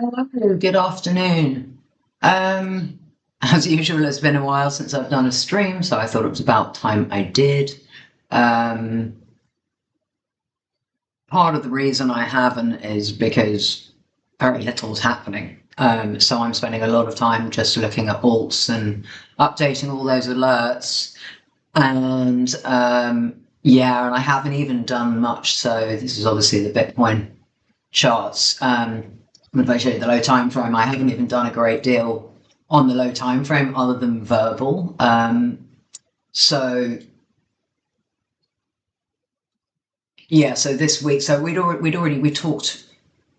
Hello, good afternoon. As usual, it's been a while since I've done a stream, so I thought it was about time I did. Um, Part of the reason I haven't is because very little's happening. So I'm spending a lot of time just looking at alts and updating all those alerts. And yeah, and I haven't even done much. So this is obviously the Bitcoin charts. If I show you the low time frame, I haven't even done a great deal on the low time frame other than verbal. So yeah, so this week, so we talked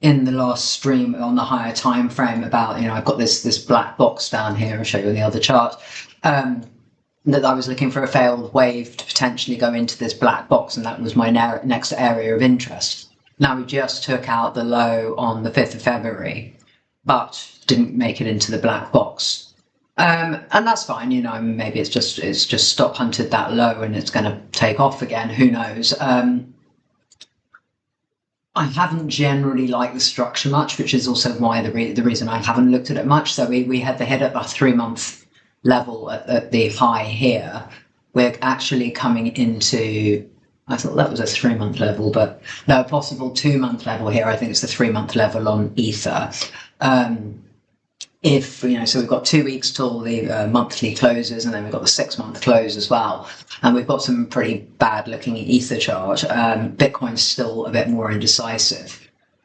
in the last stream on the higher time frame about, I've got this black box down here. I'll show you in the other chart. That I was looking for a failed wave to potentially go into this black box, and that was my next area of interest. Now, we just took out the low on the 5th of February, but didn't make it into the black box. And that's fine, maybe it's just stop hunted that low and it's going to take off again. Who knows? I haven't generally liked the structure much, which is also why the reason I haven't looked at it much. So we had the hit at a 3-month level at the high here. We're actually coming into, I thought that was a 3-month level, but no, a possible 2-month level here. I think it's the 3-month level on Ether. So we've got 2 weeks till the monthly closes, and then we've got the 6-month close as well. And we've got some pretty bad looking Ether chart. Bitcoin's still a bit more indecisive.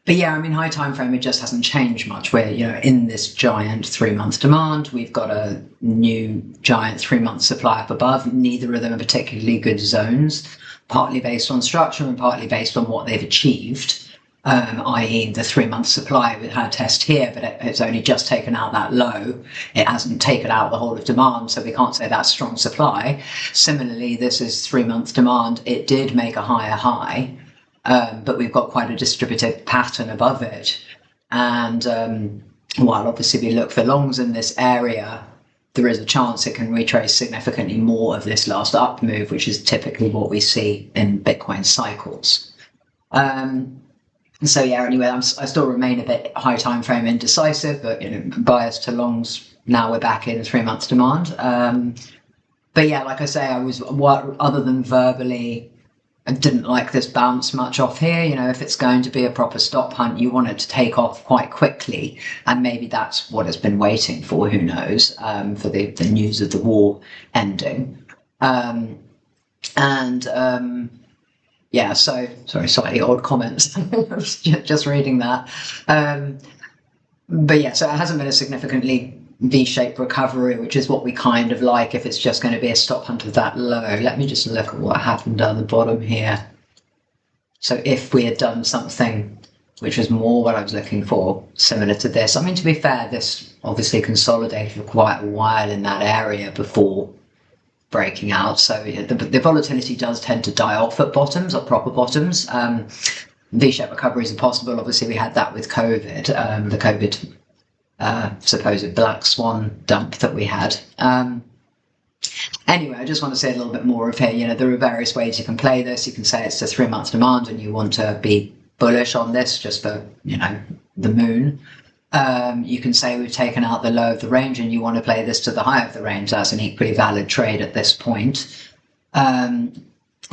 But yeah, high time frame, it just hasn't changed much. We're, in this giant 3-month demand. We've got a new giant 3-month supply up above. Neither of them are particularly good zones, partly based on structure and partly based on what they've achieved. I.e. the 3-month supply, we had a test here, but it's only just taken out that low. It hasn't taken out the whole of demand, so we can't say that's strong supply. Similarly, this is 3-month demand. It did make a higher high, but we've got quite a distributed pattern above it. And while obviously we look for longs in this area, there is a chance it can retrace significantly more of this last up move, which is typically what we see in Bitcoin cycles. So yeah, anyway, I still remain a bit high time frame indecisive, but biased to longs. Now we're back in 3-month demand. But yeah, like I say, I was, other than verbally, I didn't like this bounce much off here. If it's going to be a proper stop hunt, you want it to take off quite quickly, and maybe that's what it's been waiting for. Who knows? For the news of the war ending, yeah, so sorry, slightly odd comments. just reading that. But yeah, so it hasn't been a significantly V-shaped recovery, which is what we kind of like if it's just going to be a stop hunt of that low. Let me just look at what happened down the bottom here. So if we had done something which was more what I was looking for, similar to this. To be fair, this obviously consolidated for quite a while in that area before breaking out. So the volatility does tend to die off at bottoms, or proper bottoms. V-shaped recoveries are possible. Obviously, we had that with COVID, the COVID supposed black swan dump that we had. Anyway, I just want to say a little bit more of here. There are various ways you can play this. You can say it's a 3-month demand and you want to be bullish on this just for, the moon. You can say we've taken out the low of the range and you want to play this to the high of the range. That's an equally valid trade at this point.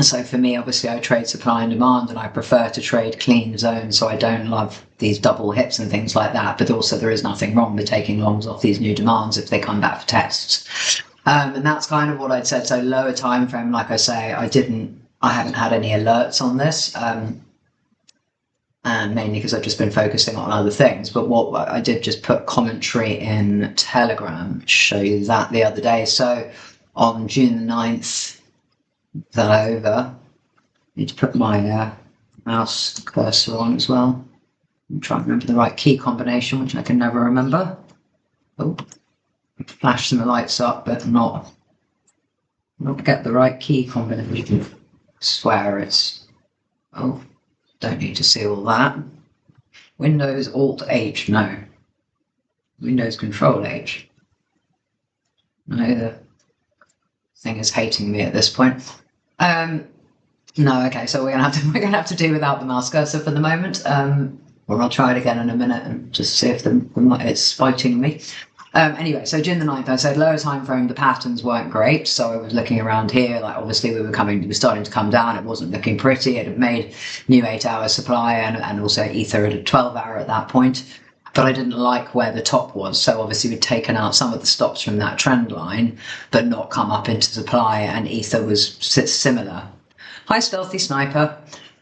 So for me, obviously, I trade supply and demand, and I prefer to trade clean zones, so I don't love these double hits and things like that. But also, there is nothing wrong with taking longs off these new demands if they come back for tests. And that's kind of what I'd said. So lower time frame, like I say, I haven't had any alerts on this. And mainly because I've just been focusing on other things. But what I did just put commentary in Telegram, show you that the other day. So on June the 9th, that over, I need to put my mouse cursor on as well. I'm trying to remember the right key combination, which I can never remember. Oh, flash some lights up, but not get the right key combination. I swear it's, don't need to see all that. Windows Alt H, no. Windows Control H. No, the thing is hating me at this point. No, okay, so we're gonna have to do without the mouse cursor for the moment. Or I'll try it again in a minute and just see if it's fighting me. Anyway, so June the 9th, I said lower time frame, the patterns weren't great. So I was looking around here, like obviously we were starting to come down. It wasn't looking pretty. It had made new 8-hour supply and also ether at a 12-hour at that point. But I didn't like where the top was. So obviously we'd taken out some of the stops from that trend line, but not come up into supply, and ether was similar. Hi, Stealthy Sniper.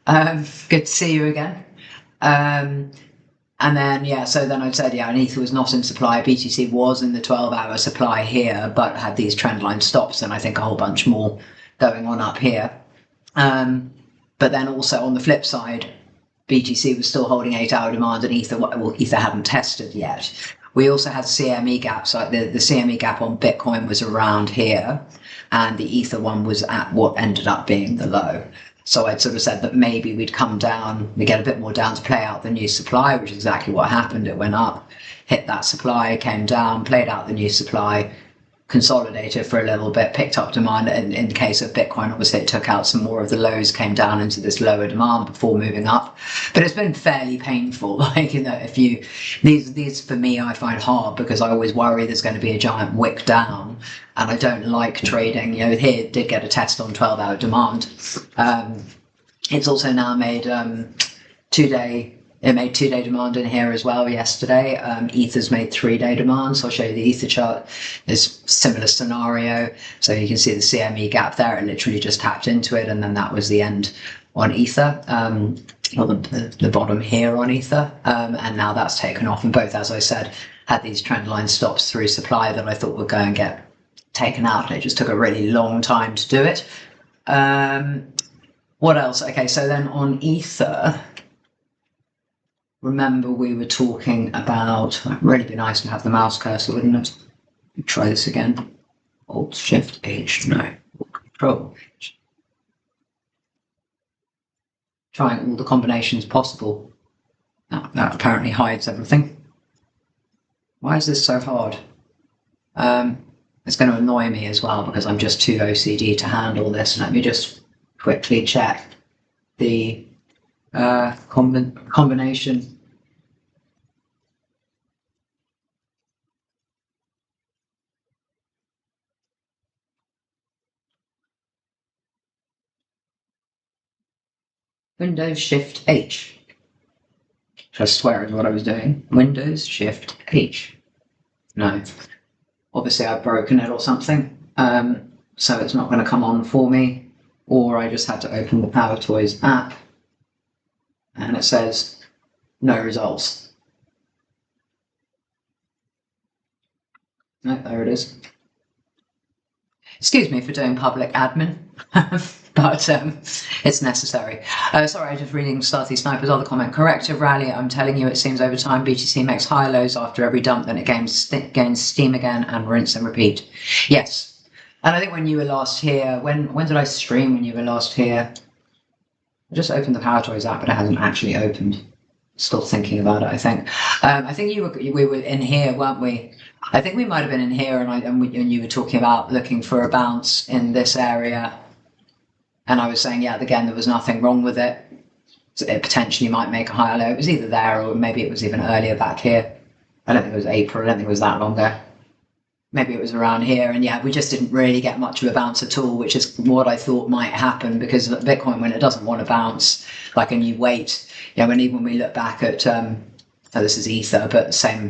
Good to see you again. And then, yeah, so then I said, yeah, and ether was not in supply. BTC was in the 12-hour supply here, but had these trendline stops, and I think a whole bunch more going on up here. But then also on the flip side, BTC was still holding 8-hour demand, and ether hadn't tested yet. We also had CME gaps. Like the CME gap on Bitcoin was around here, and the ether one was at what ended up being the low. So I'd sort of said that maybe we'd come down, we get a bit more down to play out the new supply, which is exactly what happened. It went up, hit that supply, came down, played out the new supply, consolidated for a little bit, picked up demand. And in the case of Bitcoin, obviously it took out some more of the lows, came down into this lower demand before moving up. But it's been fairly painful. Like, you know, if you, these for me, I find hard because I always worry there's going to be a giant wick down, and I don't like trading. You know, here it did get a test on 12-hour demand. It's also now made It made 2-day demand in here as well yesterday. Ether's made 3-day demand, so I'll show you the ether chart. It's similar scenario. So you can see the CME gap there. It literally just tapped into it, and then that was the end on ether, or the bottom here on ether. And now that's taken off, and both, as I said, had these trend line stops through supply that I thought would go and get taken out. It just took a really long time to do it. What else? Okay, so then on ether, remember we were talking about, it'd really be nice to have the mouse cursor, wouldn't it? Try this again. Alt Shift H, no, Control H. Trying all the combinations possible. That apparently hides everything. Why is this so hard? It's going to annoy me as well because I'm just too OCD to handle this. Let me just quickly check the combination. Windows Shift H. I swear is what I was doing. Windows Shift H. No. Obviously I've broken it or something. So it's not going to come on for me. Or I just had to open the Power Toys app. And it says no results. No, there it is. Excuse me for doing public admin, but it's necessary. Sorry, I'm just reading Stealthy Sniper's other comment. Corrective rally, I'm telling you, it seems over time BTC makes high lows after every dump, then it gains steam again and rinse and repeat. Yes. And I think when you were last here, when did I stream when you were last here? I just opened the Power Toys app, but it hasn't actually opened. Still thinking about it, I think. I think we were in here, weren't we? I think we might have been in here, and you were talking about looking for a bounce in this area. And I was saying, yeah, again, there was nothing wrong with it. So it potentially might make a higher low. It was either there or maybe it was even earlier back here. I don't think it was April. I don't think it was that long ago. Maybe it was around here. And yeah, we just didn't really get much of a bounce at all, which is what I thought might happen because Bitcoin, when it doesn't want to bounce, like, and you wait, you know, and even when we look back at, this is ether, but same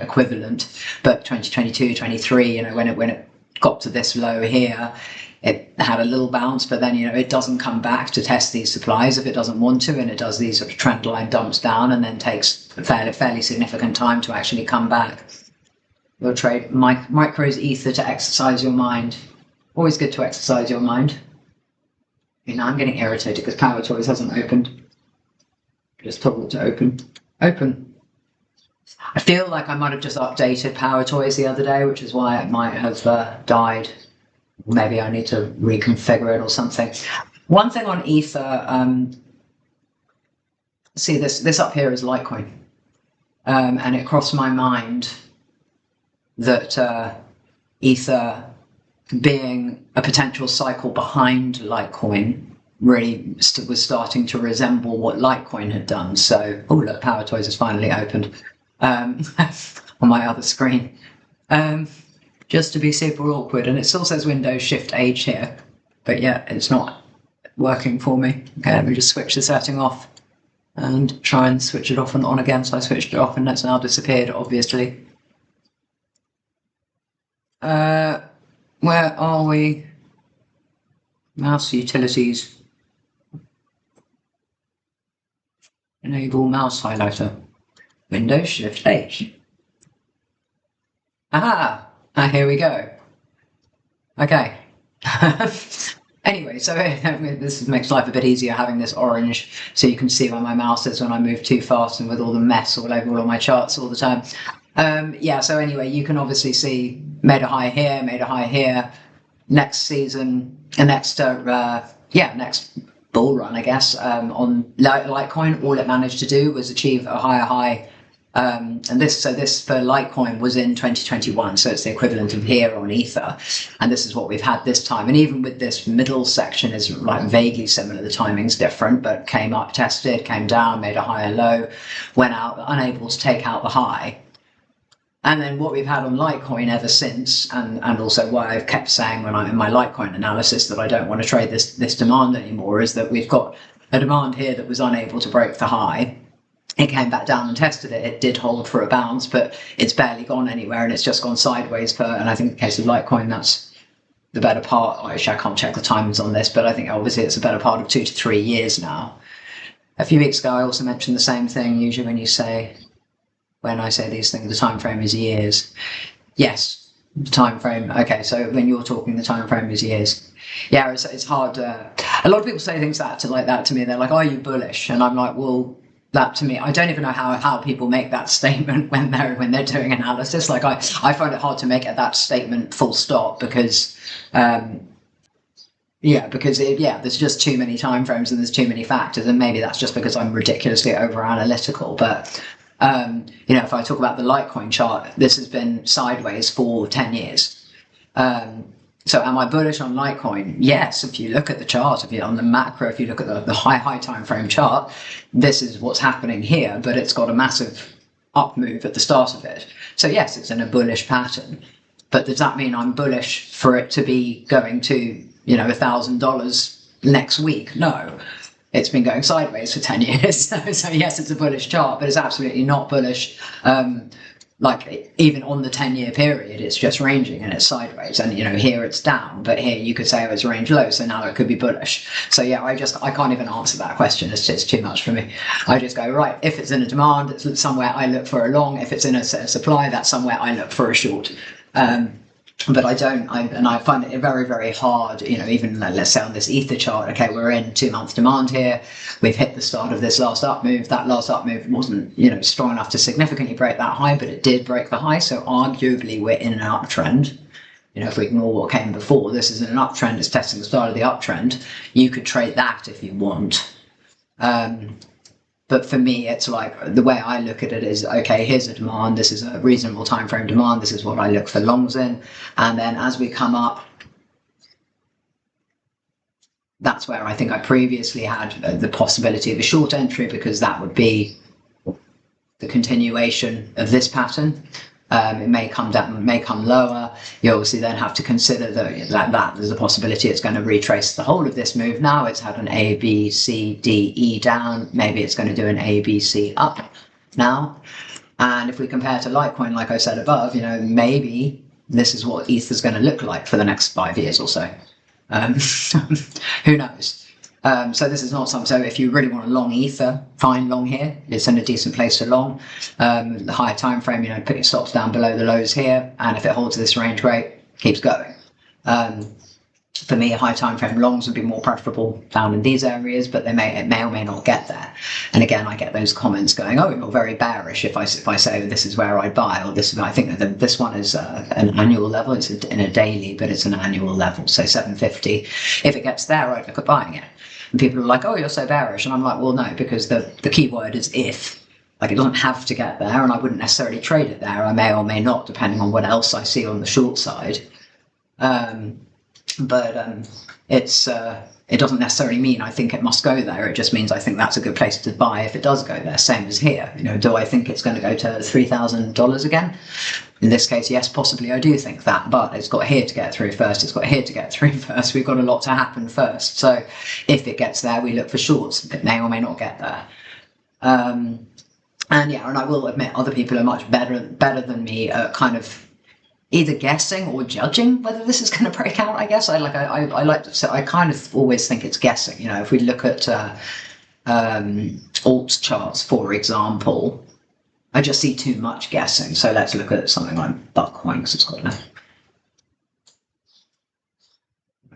equivalent, but 2022, 23, you know, when it got to this low here, it had a little bounce, but then, you know, it doesn't come back to test these supplies if it doesn't want to, and it does these sort of trend line dumps down and then takes a fairly significant time to actually come back. You'll trade micros ether to exercise your mind. Always good to exercise your mind. You know, I'm getting irritated because Power Toys hasn't opened. Just told it to open. Open. I feel like I might have just updated Power Toys the other day, which is why it might have died. Maybe I need to reconfigure it or something. One thing on ether, see this up here is Litecoin, and it crossed my mind that ether being a potential cycle behind Litecoin really was starting to resemble what Litecoin had done. So, oh look, Power Toys has finally opened on my other screen. Just to be super awkward, and it still says Windows Shift H here, but yeah, it's not working for me. Okay, let me just switch the setting off and try and switch it off and on again. So I switched it off and it's now disappeared, obviously. Where are we? Mouse utilities. Enable mouse highlighter. Windows Shift H. Aha! Here we go. Okay. Anyway, so this makes life a bit easier having this orange, so you can see where my mouse is when I move too fast and with all the mess all over all my charts all the time. Yeah, so anyway, you can obviously see made a high here, next season, next bull run, I guess, on Litecoin. All it managed to do was achieve a higher high. And this for Litecoin was in 2021, so it's the equivalent of here on Ether, and this is what we've had this time. And even with this middle section is like vaguely similar. The timing's different, but came up, tested, came down, made a higher low, went out, unable to take out the high. And then what we've had on Litecoin ever since, and also why I've kept saying when I'm in my Litecoin analysis that I don't want to trade this demand anymore, is that we've got a demand here that was unable to break the high. It came back down and tested it. It did hold for a bounce, but it's barely gone anywhere, and it's just gone sideways for, and I think in the case of Litecoin, that's the better part. Actually, I can't check the timings on this, but I think obviously it's a better part of 2 to 3 years now. A few weeks ago, I also mentioned the same thing. Usually when I say these things, the time frame is years. Yes, the time frame. Okay, so when you're talking, the time frame is years. Yeah, it's hard. A lot of people say things like that to me. They're like, "Are you bullish?" And I'm like, "Well." That to me, I don't even know how people make that statement when they're doing analysis. Like I find it hard to make that statement full stop because there's just too many time frames and there's too many factors, and maybe that's just because I'm ridiculously over analytical. But if I talk about the Litecoin chart, this has been sideways for 10 years. So am I bullish on Litecoin? Yes, if you look at the chart, on the macro, if you look at the high time frame chart, this is what's happening here, but it's got a massive up move at the start of it. So yes, it's in a bullish pattern, but does that mean I'm bullish for it to be going to, $1,000 next week? No, it's been going sideways for 10 years. So yes, it's a bullish chart, but it's absolutely not bullish. Like even on the 10-year period, it's just ranging and it's sideways, and here it's down, but here you could say it's range low, so now it could be bullish. So yeah, I can't even answer that question. It's too much for me. I just go, right, if it's in a demand, it's somewhere I look for a long. If it's in a supply, that's somewhere I look for a short. But I find it very, very hard, even let's say on this Ether chart, okay, we're in 2-month demand here. We've hit the start of this last up move. That last up move wasn't, strong enough to significantly break that high, but it did break the high. So arguably we're in an uptrend. If we ignore what came before, this is an uptrend. It's testing the start of the uptrend. You could trade that if you want. But for me, it's like the way I look at it is, okay, here's a demand. This is a reasonable time frame demand. This is what I look for longs in. And then as we come up, that's where I think I previously had the possibility of a short entry, because that would be the continuation of this pattern. It may come down, it may come lower. You obviously then have to consider that there's a possibility it's going to retrace the whole of this move. Now it's had an A, B, C, D, E down. Maybe it's going to do an A, B, C up now. And if we compare to Litecoin, like I said above, maybe this is what Ether's going to look like for the next 5 years or so. Who knows? So this is not something. So if you really want a long Ether, fine, long here. It's in a decent place to long. The higher time frame, put your stops down below the lows here, and if it holds this range, great, keeps going. For me, high time frame longs would be more preferable down in these areas, but it may or may not get there. And again, I get those comments going, "Oh, you're very bearish." If I say this is where I buy, or I think that this one is an annual level. It's in a daily, but it's an annual level. So 750. If it gets there, I'd look at buying it. And people are like, "Oh, you're so bearish," and I'm like, "Well, no, because the key word is if." Like, it doesn't have to get there, and I wouldn't necessarily trade it there. I may or may not, depending on what else I see on the short side. But it's it doesn't necessarily mean I think it must go there. It just means I think that's a good place to buy if it does go there. Same as here. Do I think it's going to go to $3,000 again? In this case, yes, possibly I do think that, but it's got here to get through first. It's got here to get through first. We've got a lot to happen first. So if it gets there, we look for shorts. It may or may not get there. And I will admit other people are much better than me at kind of either guessing or judging whether this is going to break out. I guess I like to say I kind of always think it's guessing. If we look at alt charts, for example, I just see too much guessing. So let's look at something like Bitcoin, because it's got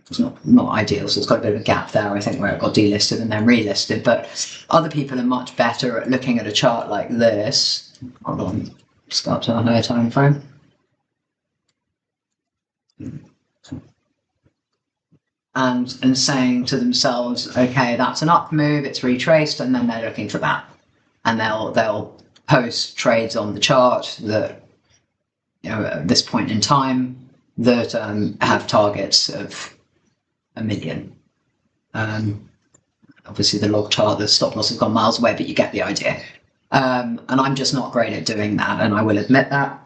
it's not ideal, so it's got a bit of a gap there, I think, where it got delisted and then relisted. But other people are much better at looking at a chart like this. Hold on, just go up to a higher time frame. And saying to themselves, okay, that's an up move, it's retraced, and then they're looking for that. And they'll post trades on the chart that, at this point in time, that have targets of 1 million. Obviously the log chart, the stop loss has gone miles away, but you get the idea. And I'm just not great at doing that, and I will admit that.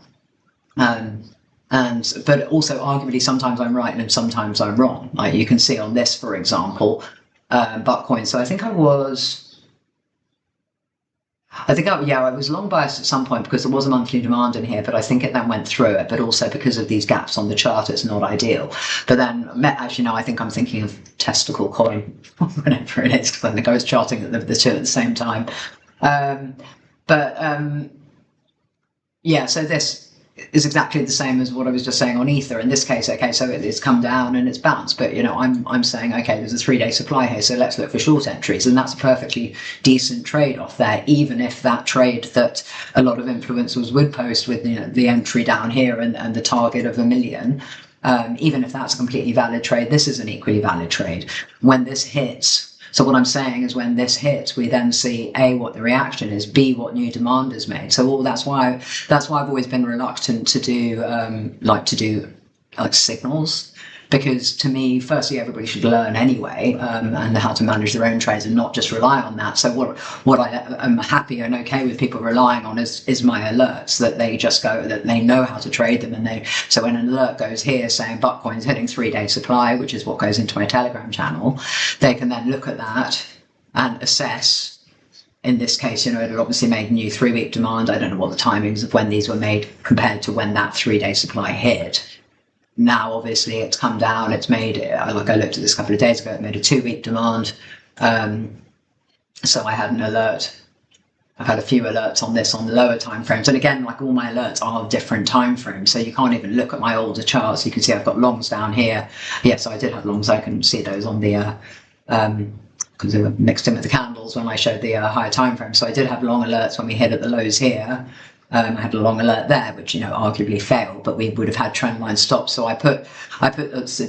But also arguably sometimes I'm right and sometimes I'm wrong. Like you can see on this, for example, Bitcoin. So I think I was long biased at some point because there was a monthly demand in here, but I think it then went through it, but also because of these gaps on the chart, it's not ideal. But then, actually, no, I think I'm thinking of testicle coin, whatever it is, because I think I was charting the two at the same time. So this is exactly the same as what I was just saying on Ether. In this case, okay, so it's come down and it's bounced, but I'm saying, okay, there's a 3-day supply here, so let's look for short entries, and that's a perfectly decent trade-off there, even if that trade that a lot of influencers would post with the entry down here and the target of 1 million, even if that's a completely valid trade, this is an equally valid trade. When this hits, so what I'm saying is when this hits, we then see A, what the reaction is, B, what new demand is made. So that's why I've always been reluctant to do signals, because to me, firstly, everybody should learn anyway, and how to manage their own trades and not just rely on that. So what I am happy and okay with people relying on is my alerts, that they just go, that they know how to trade them, and so when an alert goes here saying Bitcoin's hitting 3-day supply, which is what goes into my Telegram channel, they can then look at that and assess. In this case, it had obviously made a new 3-week demand. I don't know what the timings of when these were made compared to when that 3-day supply hit. Now, obviously, it's come down. It's made, like I looked at this a couple of days ago, it made a 2-week demand. So I had an alert. I've had a few alerts on this on the lower time frames. And again, like all my alerts are different time frames. So you can't even look at my older charts. You can see I've got longs down here. Yes, I did have longs. I can see those on the, because they were mixed in with the candles when I showed the higher time frame. So I did have long alerts when we hit at the lows here. I had a long alert there, which arguably failed, but we would have had trend line stops. So I put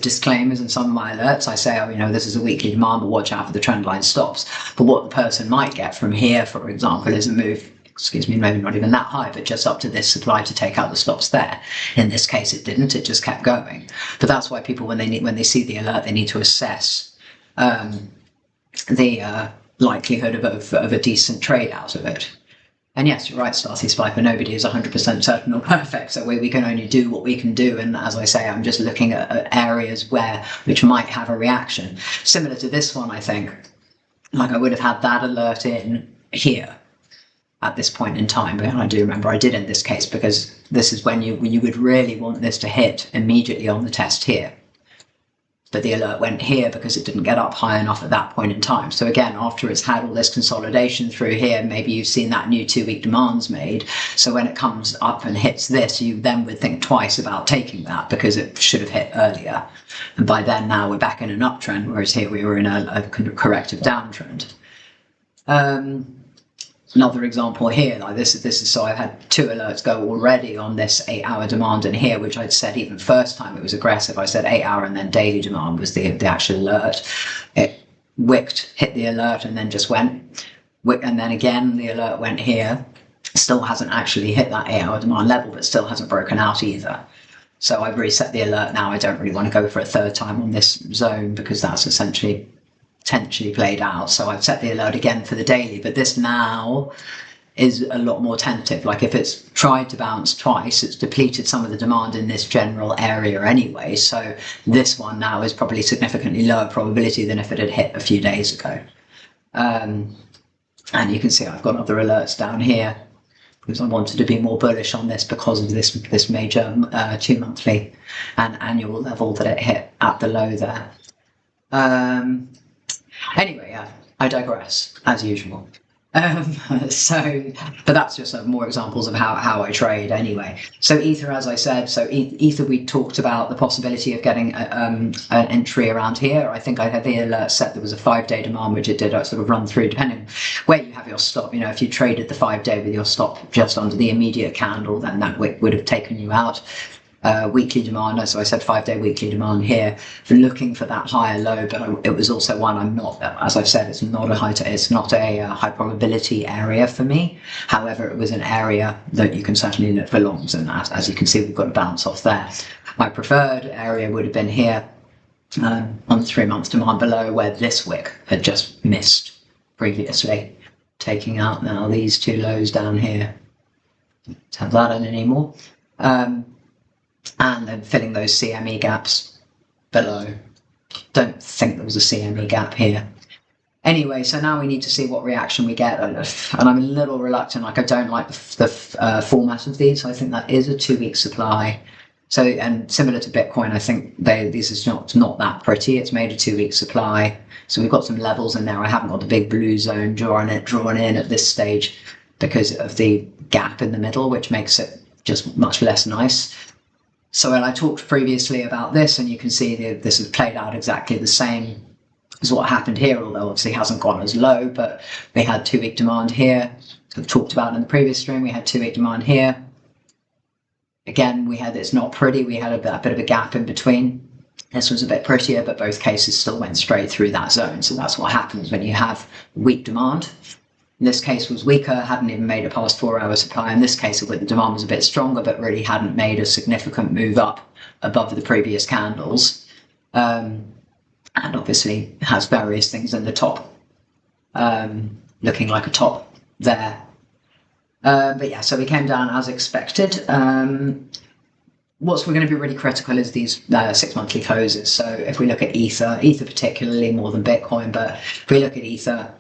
disclaimers in some of my alerts. I say, this is a weekly demand, but watch out for the trend line stops. But what the person might get from here, for example, is a move, maybe not even that high, but just up to this supply to take out the stops there. In this case, it didn't. It just kept going. But that's why people, when they see the alert, they need to assess the likelihood of a decent trade out of it. And yes, you're right, Starcy Spiper, nobody is 100% certain or perfect, so we can only do what we can do, and as I say, I'm just looking at areas which might have a reaction. Similar to this one, I think, like I would have had that alert in here at this point in time, but I do remember I did in this case, because this is when you would really want this to hit immediately on the test here. But the alert went here because it didn't get up high enough at that point in time. So again, after it's had all this consolidation through here, maybe you've seen that new 2-week demands made. So when it comes up and hits this, you then would think twice about taking that because it should have hit earlier. And by then now we're back in an uptrend, whereas here we were in a corrective downtrend. Another example here, like this is so I've had 2 alerts go already on this 8-hour demand in here, which I'd said even first time it was aggressive. I said 8-hour and then daily demand was the actual alert. It wicked, hit the alert and then just went. And then again, the alert went here. Still hasn't actually hit that 8-hour demand level, but still hasn't broken out either. So I've reset the alert now. I don't really want to go for a third time on this zone because that's essentially potentially played out. So I've set the alert again for the daily, but this now is a lot more tentative. Like if it's tried to bounce twice, it's depleted some of the demand in this general area anyway. So this one now is probably significantly lower probability than if it had hit a few days ago. And you can see I've got other alerts down here because I wanted to be more bullish on this because of this major 2 monthly and annual level that it hit at the low there. Anyway, yeah, I digress as usual. But that's just more examples of how I trade anyway. So Ether, as I said, so Ether, we talked about the possibility of getting an entry around here. I think I had the alert set. There was a 5-day demand, which it did sort of run through, depending where you have your stop. You know, if you traded the 5-day with your stop just under the immediate candle, then that would have taken you out. Weekly demand, so I said 5-day weekly demand here, for looking for that higher low, but it was also one I'm not, as I've said, it's not a high probability area for me. However, it was an area that you can certainly look for longs, and as you can see, we've got a bounce off there. My preferred area would have been here on the 3-month demand below, where this wick had just missed previously, taking out now these two lows down here. Don't have that in anymore. And then filling those CME gaps below. Don't think there was a CME gap here. Anyway, so now we need to see what reaction we get, and I'm a little reluctant. Like, I don't like the format of these. I think that is a 2-week supply. So, and similar to Bitcoin, I think this is not that pretty. It's made a 2-week supply. So we've got some levels in there. I haven't got the big blue zone drawn in at this stage because of the gap in the middle, which makes it just much less nice. So when I talked previously about this, and you can see this has played out exactly the same as what happened here, although obviously it hasn't gone as low, but we had 2-week demand here. I've talked about in the previous stream, we had 2-week demand here. Again, it's not pretty. We had a bit of a gap in between. This was a bit prettier, but both cases still went straight through that zone. So that's what happens when you have weak demand. In this case was weaker, hadn't even made a past 4-hour supply. In this case, the demand was a bit stronger, but really hadn't made a significant move up above the previous candles. And obviously has various things in the top, looking like a top there. But yeah, so we came down as expected. What's going to be really critical is these 6 monthly closes. So if we look at Ether particularly more than Bitcoin, but if we look at Ether,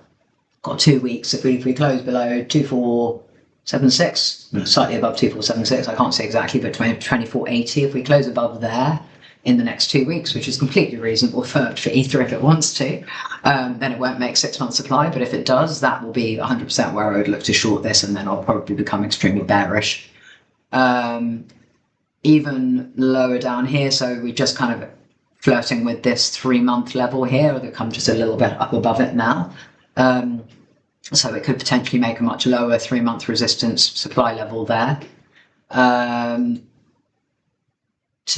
got 2 weeks. If we close below 2476, slightly above 2476, I can't say exactly, but 2480. If we close above there in the next 2 weeks, which is completely reasonable for Ether if it wants to, then it won't make 6-month supply. But if it does, that will be 100% where I would look to short this, and then I'll probably become extremely bearish. Even lower down here, so we're just kind of flirting with this 3-month level here, that come just a little bit up above it now. So it could potentially make a much lower 3-month resistance supply level there. 2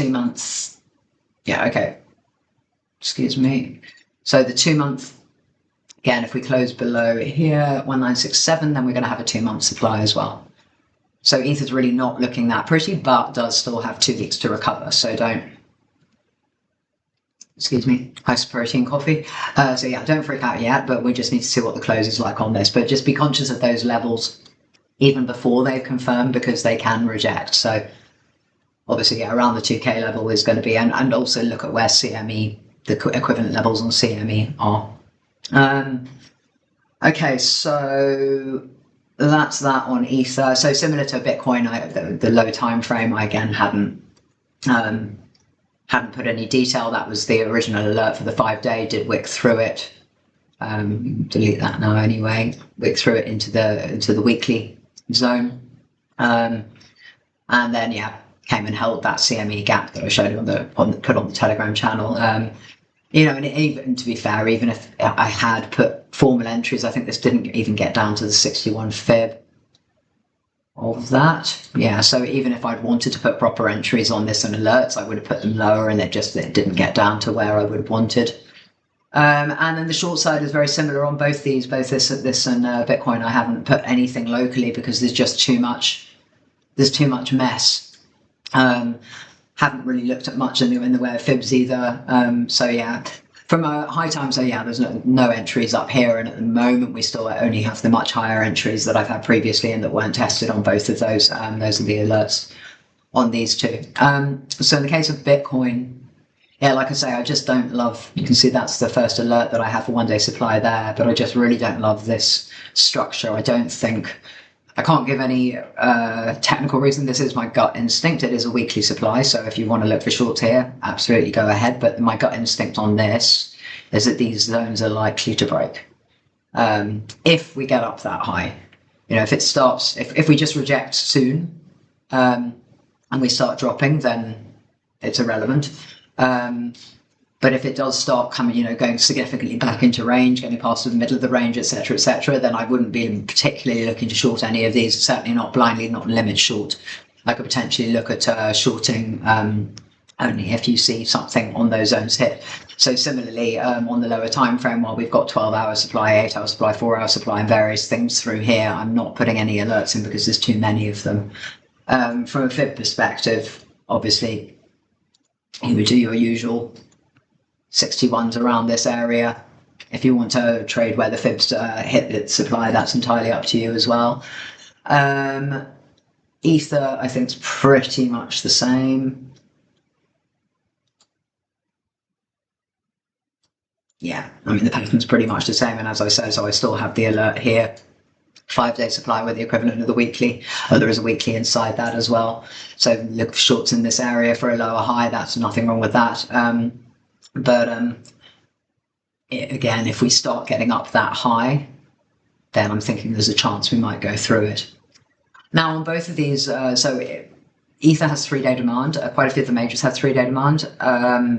months, yeah, okay, excuse me. So the 2 month, again, if we close below here, 1967, then we're going to have a 2-month supply as well. So Ether's really not looking that pretty, but does still have 2 weeks to recover. So don't, excuse me, high protein coffee. So yeah, don't freak out yet, but we just need to see what the close is like on this. But just be conscious of those levels even before they've confirmed, because they can reject. So obviously, yeah, around the 2K level is going to be, and also look at where CME, the equivalent levels on CME are. Okay, so that's that on Ether. So similar to Bitcoin, the low time frame, I again hadn't put any detail. That was the original alert for the 5-day. Did wick through it. Delete that now anyway. Wick through it into the weekly zone, and then yeah, came and held that CME gap that I showed you put on the Telegram channel. You know, and even to be fair, even if I had put formal entries, I think this didn't even get down to the 61 fib of that. Yeah, so even if I'd wanted to put proper entries on this and alerts, I would have put them lower, and it didn't get down to where I would have wanted. And then the short side is very similar on both these, this and Bitcoin. I haven't put anything locally because there's just too much. There's too much mess. Haven't really looked at much in the way of fibs either. So yeah, From a high time, so yeah, there's no entries up here, and at the moment we still only have the much higher entries that I've had previously and that weren't tested on both of those. Those are the alerts on these two. So in the case of Bitcoin, yeah, like I say, I just don't love, you can see that's the first alert that I have for 1 day supply there, but I just really don't love this structure. I can't give any technical reason. This is my gut instinct. It is a weekly supply, so if you want to look for shorts here, absolutely go ahead. But my gut instinct on this is that these zones are likely to break if we get up that high. You know, if it starts, if we just reject soon and we start dropping, then it's irrelevant. But if it does start coming, you know, going significantly back into range, getting past the middle of the range, etc., then I wouldn't be particularly looking to short any of these. Certainly not blindly, not limit short. I could potentially look at shorting only if you see something on those zones hit. So similarly, on the lower time frame, while we've got 12-hour supply, 8-hour supply, 4-hour supply, and various things through here, I'm not putting any alerts in because there's too many of them. From a fib perspective, obviously, you would do your usual 61s around this area. If you want to trade where the fibs hit its supply, that's entirely up to you as well. Ether, I think, is pretty much the same. Yeah, I mean, the pattern's pretty much the same. And as I said, so I still have the alert here. 5 day supply with the equivalent of the weekly. There is a weekly inside that as well. So look for shorts in this area for a lower high. That's nothing wrong with that. Again, if we start getting up that high, then I'm thinking there's a chance we might go through it. Now, on both of these, Ether has 3-day demand. Quite a few of the majors have 3-day demand.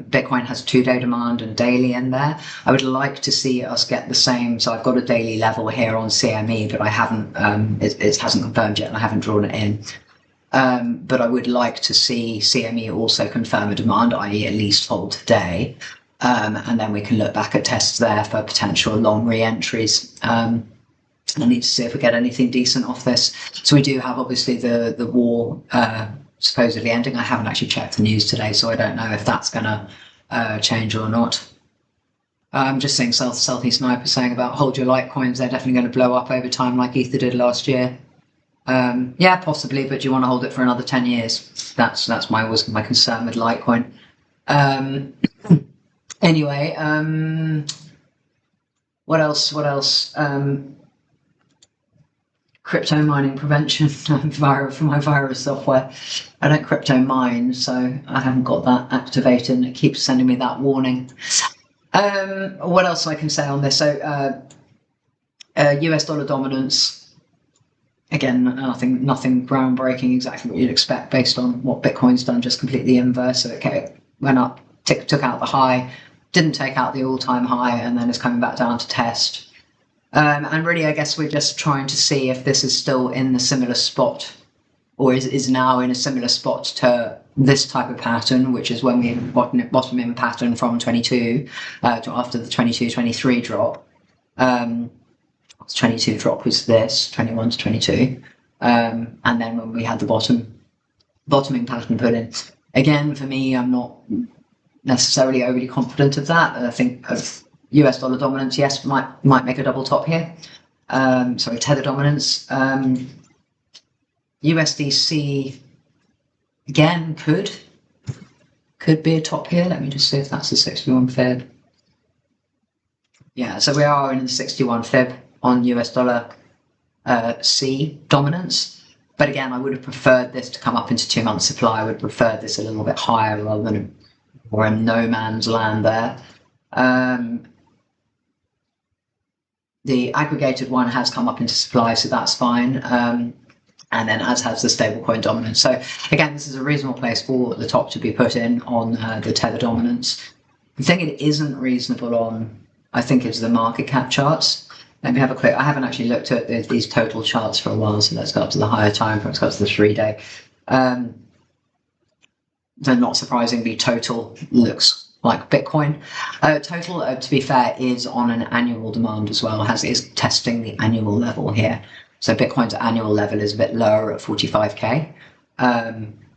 Bitcoin has 2-day demand and daily in there. I would like to see us get the same. So I've got a daily level here on CME, but I haven't. It hasn't confirmed yet, and I haven't drawn it in. But I would like to see CME also confirm a demand, i.e. at least hold today. And then we can look back at tests there for potential long re-entries. I need to see if we get anything decent off this. So we do have, obviously, the war supposedly ending. I haven't actually checked the news today, so I don't know if that's going to change or not. I'm just seeing Stealthy Sniper saying about hold your Litecoins. They're definitely going to blow up over time like Ether did last year. Yeah, possibly, but do you want to hold it for another 10 years? That's my concern with Litecoin. Anyway, what else? Crypto mining prevention for my virus software. I don't crypto mine, so I haven't got that activated, and it keeps sending me that warning. What else I can say on this? So, US dollar dominance. Again, nothing groundbreaking, exactly what you'd expect based on what Bitcoin's done, just completely inverse. So it went up, took out the high, didn't take out the all-time high, and then is coming back down to test. And really, I guess we're just trying to see if this is still in the similar spot, or is now in a similar spot to this type of pattern, which is when we bottom in pattern from 22 to after the 22-23 drop. 22 drop was this, 21 to 22. And then when we had the bottoming pattern put in. Again, for me, I'm not necessarily overly confident of that. I think of US dollar dominance, yes, might make a double top here. Sorry, tether dominance. USDC, again, could be a top here. Let me just see if that's the 61 fib. Yeah, so we are in the 61 fib on US dollar C dominance. But again, I would have preferred this to come up into 2 months supply. I would prefer this a little bit higher rather than we're in no man's land there. The aggregated one has come up into supply, so that's fine. And then as has the stablecoin dominance. So again, this is a reasonable place for the top to be put in on the tether dominance. The thing it isn't reasonable on, I think, is the market cap charts. Let me have a quick, I haven't actually looked at these total charts for a while, so let's go up to the higher time frame, let's go up to the 3-day. Then not surprisingly, total looks like Bitcoin. Total, to be fair, is on an annual demand as well, is testing the annual level here. So Bitcoin's annual level is a bit lower at 45k.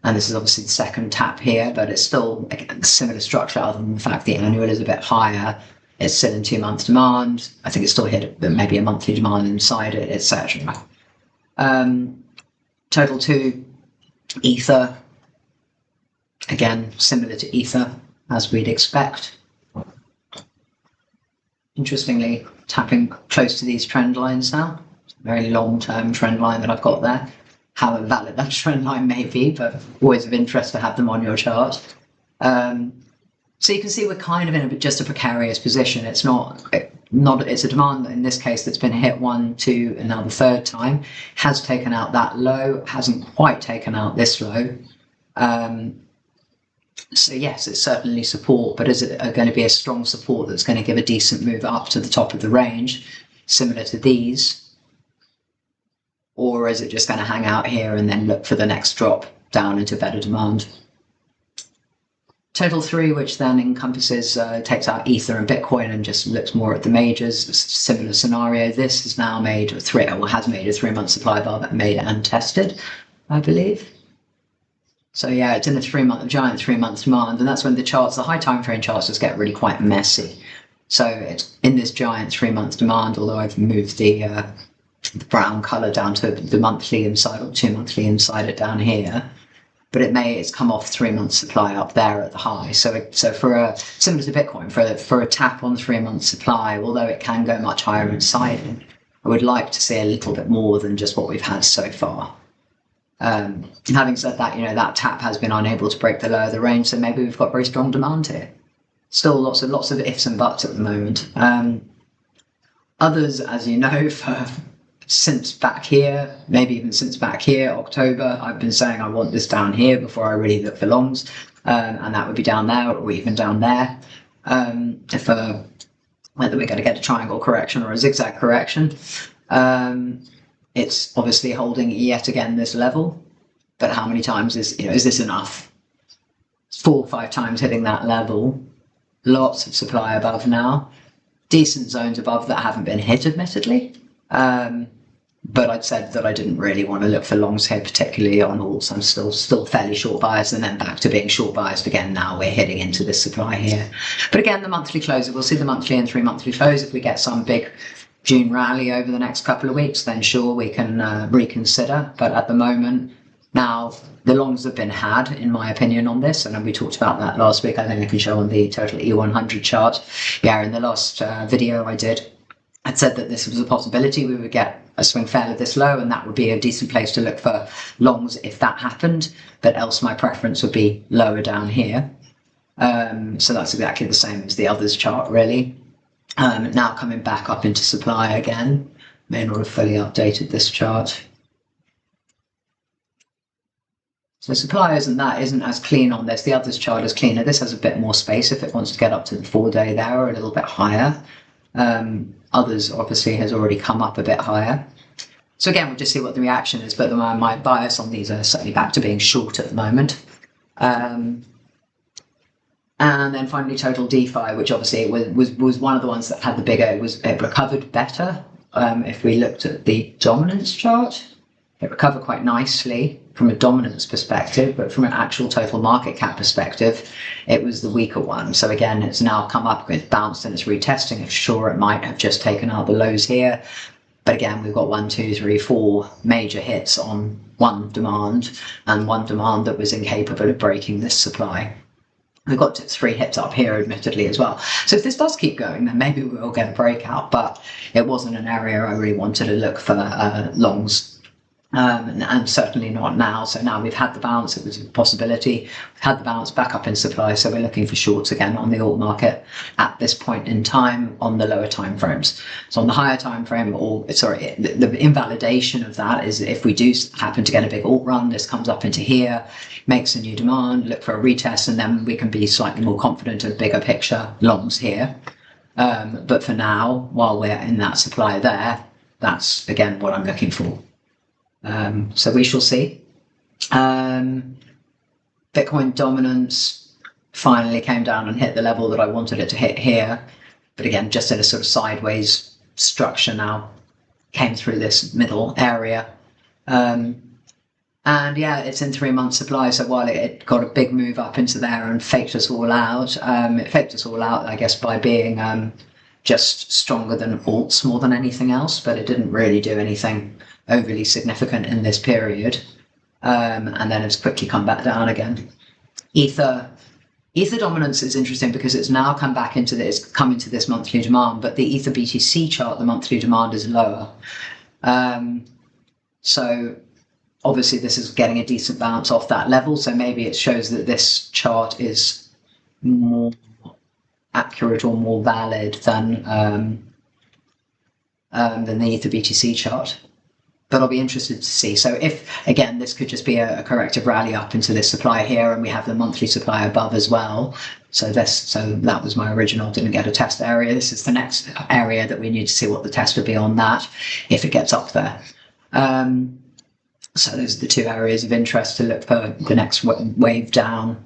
And this is obviously the second tap here, but it's still a similar structure other than the fact the annual is a bit higher. It's still in 2 month demand. I think it's still hit maybe a monthly demand inside it, etc. Total 2, ether. Again, similar to ether, as we'd expect. Interestingly, tapping close to these trend lines now. Very long-term trend line that I've got there. How valid that trend line may be, but always of interest to have them on your chart. So you can see we're kind of in just a precarious position. It's it's a demand in this case that's been hit 1, 2, and now the third time. Has taken out that low, hasn't quite taken out this low. So yes, it's certainly support, but is it going to be a strong support that's going to give a decent move up to the top of the range, similar to these? Or is it just going to hang out here and then look for the next drop down into better demand? Total 3, which then encompasses, takes out Ether and Bitcoin and just looks more at the majors. Similar scenario. This has now made has made a 3-month supply bar that made and tested, I believe. So yeah, it's in a giant 3-month demand, and that's when the high time frame charts just get really quite messy. So it's in this giant 3-month demand, although I've moved the brown color down to the monthly inside or 2 monthly inside it down here. But it's come off 3-month supply up there at the high. So for similar to Bitcoin, for a tap on 3-month supply, although it can go much higher inside it, I would like to see a little bit more than just what we've had so far. Having said that, that tap has been unable to break the low of the range, so maybe we've got very strong demand here. Still lots of ifs and buts at the moment. Others, as you know, since back here, maybe even since back here, October, I've been saying I want this down here before I really look for longs, and that would be down there or even down there. Whether we're going to get a triangle correction or a zigzag correction. It's obviously holding yet again this level, but how many times is this enough? 4 or 5 times hitting that level. Lots of supply above now. Decent zones above that haven't been hit, admittedly. But I'd said that I didn't really want to look for longs here, particularly on alts. I'm still fairly short biased, and then back to being short biased again. Now we're heading into this supply here. But again, the monthly close, we'll see the monthly and 3-monthly close. If we get some big June rally over the next couple of weeks, then sure, we can reconsider. But at the moment, now the longs have been had, in my opinion, on this, and we talked about that last week. I think I can show on the total E100 chart. Yeah, in the last video I'd said that this was a possibility. We would get a swing fairly this low, and that would be a decent place to look for longs if that happened. But else, my preference would be lower down here. So that's exactly the same as the others chart, really. Now coming back up into supply again. May not have fully updated this chart. So supply isn't as clean on this. The others chart is cleaner. This has a bit more space if it wants to get up to the 4-day there, or a little bit higher. Others obviously has already come up a bit higher. So again, we'll just see what the reaction is, but my bias on these are certainly back to being short at the moment. And then finally total DeFi, which obviously was one of the ones that had the bigger, it recovered better. If we looked at the dominance chart, it recovered quite nicely from a dominance perspective, but from an actual total market cap perspective, it was the weaker one. So again, it's now come up, it's bounced and it's retesting. It's sure it might have just taken out the lows here. But again, we've got 1, 2, 3, 4 major hits on one demand, and one demand that was incapable of breaking this supply. We've got 3 hits up here, admittedly, as well. So if this does keep going, then maybe we'll get a breakout, but it wasn't an area I really wanted to look for longs. And certainly not now. So now we've had the bounce, it was a possibility. We've had the bounce back up in supply, so we're looking for shorts again on the alt market at this point in time on the lower time frames. So on the higher time frame, the invalidation of that is if we do happen to get a big alt run, this comes up into here, makes a new demand, look for a retest, and then we can be slightly more confident of bigger picture longs here. But for now, while we're in that supply there, that's again what I'm looking for. So we shall see. Bitcoin dominance finally came down and hit the level that I wanted it to hit here, but again, just in a sort of sideways structure now, came through this middle area. And And yeah, it's in 3 month supply. So while it got a big move up into there and faked us all out, it faked us all out, I guess, by being just stronger than alts more than anything else. But it didn't really do anything overly significant in this period. And then it's quickly come back down again. Ether dominance is interesting because it's now come back into this, come into this monthly demand, but the Ether BTC chart, the monthly demand is lower. So obviously this is getting a decent bounce off that level. So maybe it shows that this chart is more accurate or more valid than the Ether BTC chart. But I'll be interested to see. So if, again, this could just be a corrective rally up into this supply here, and we have the monthly supply above as well. So that was my original, didn't get a test area. This is the next area that we need to see what the test would be on that, if it gets up there. So those are the two areas of interest to look for the next wave down.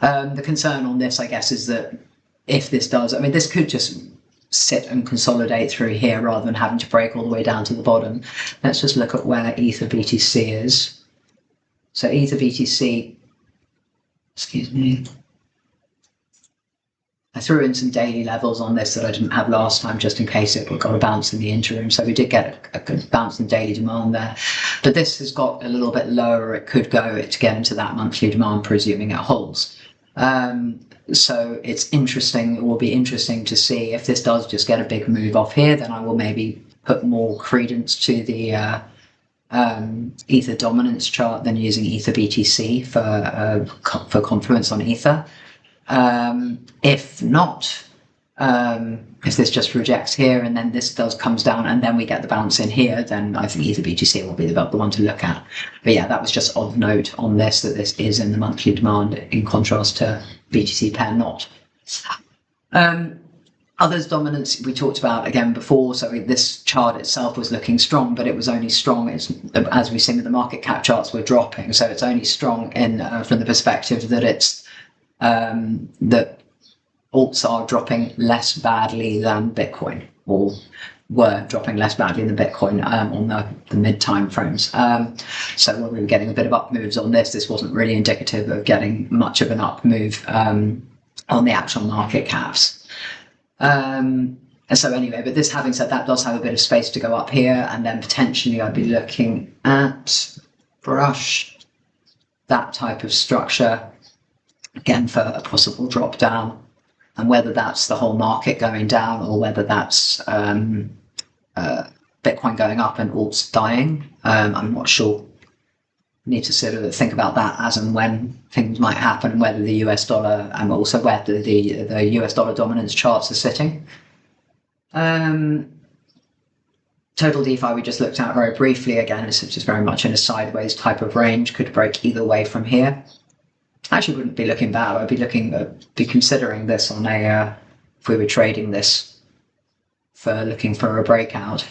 The concern on this, I guess, is that if this does, I mean, this could just sit and consolidate through here rather than having to break all the way down to the bottom. Let's just look at where Ether BTC is. So Ether BTC, excuse me, I threw in some daily levels on this that I didn't have last time just in case it got a bounce in the interim. So we did get a good bounce in daily demand there. But this has got a little bit lower. It could go to get into that monthly demand, presuming it holds. So it's interesting, it will be interesting to see if this does just get a big move off here, then I will maybe put more credence to the Ether dominance chart than using Ether BTC for confluence on Ether. If not, if this just rejects here and then this comes down and then we get the bounce in here, then I think Ether BTC will be the one to look at. But yeah, that was just of note on this, that this is in the monthly demand in contrast to BTC pair not. Others dominance we talked about again before. So this chart itself was looking strong, but it was only strong as we've seen with the market cap charts were dropping. So it's only strong in from the perspective that it's that alts are dropping less badly than Bitcoin, or were dropping less badly than Bitcoin on the mid time frames. So when we were getting a bit of up moves on this wasn't really indicative of getting much of an up move on the actual market caps. So anyway, but this having said, that does have a bit of space to go up here, and then potentially I'd be looking at brush, that type of structure, again for a possible drop down. And whether that's the whole market going down or whether that's Bitcoin going up and alts dying, I'm not sure. Need to sort of think about that as and when things might happen, whether the US dollar and also whether the US dollar dominance charts are sitting. Total DeFi we just looked at very briefly. Again, it's just very much in a sideways type of range, could break either way from here. Actually wouldn't be looking bad. I'd be considering this on a if we were trading this for looking for a breakout.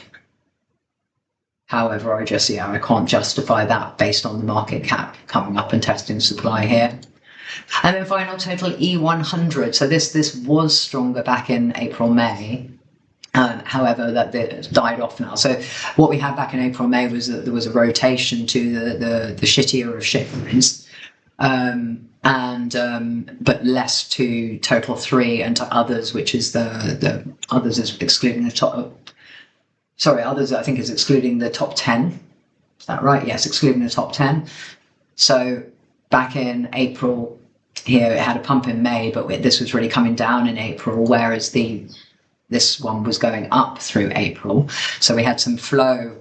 However, I can't justify that based on the market cap coming up and testing supply here. And then final total E100. So this was stronger back in April, May. However, that died off now. So what we had back in April, May was that there was a rotation to the shittier of shitcoins. But less to total 3 and to others, which is the others is excluding the top. Sorry, others I think is excluding the top 10. Is that right? Yes, excluding the top 10. So back in April here, it had a pump in May, but this was really coming down in April, whereas this one was going up through April. So we had some flow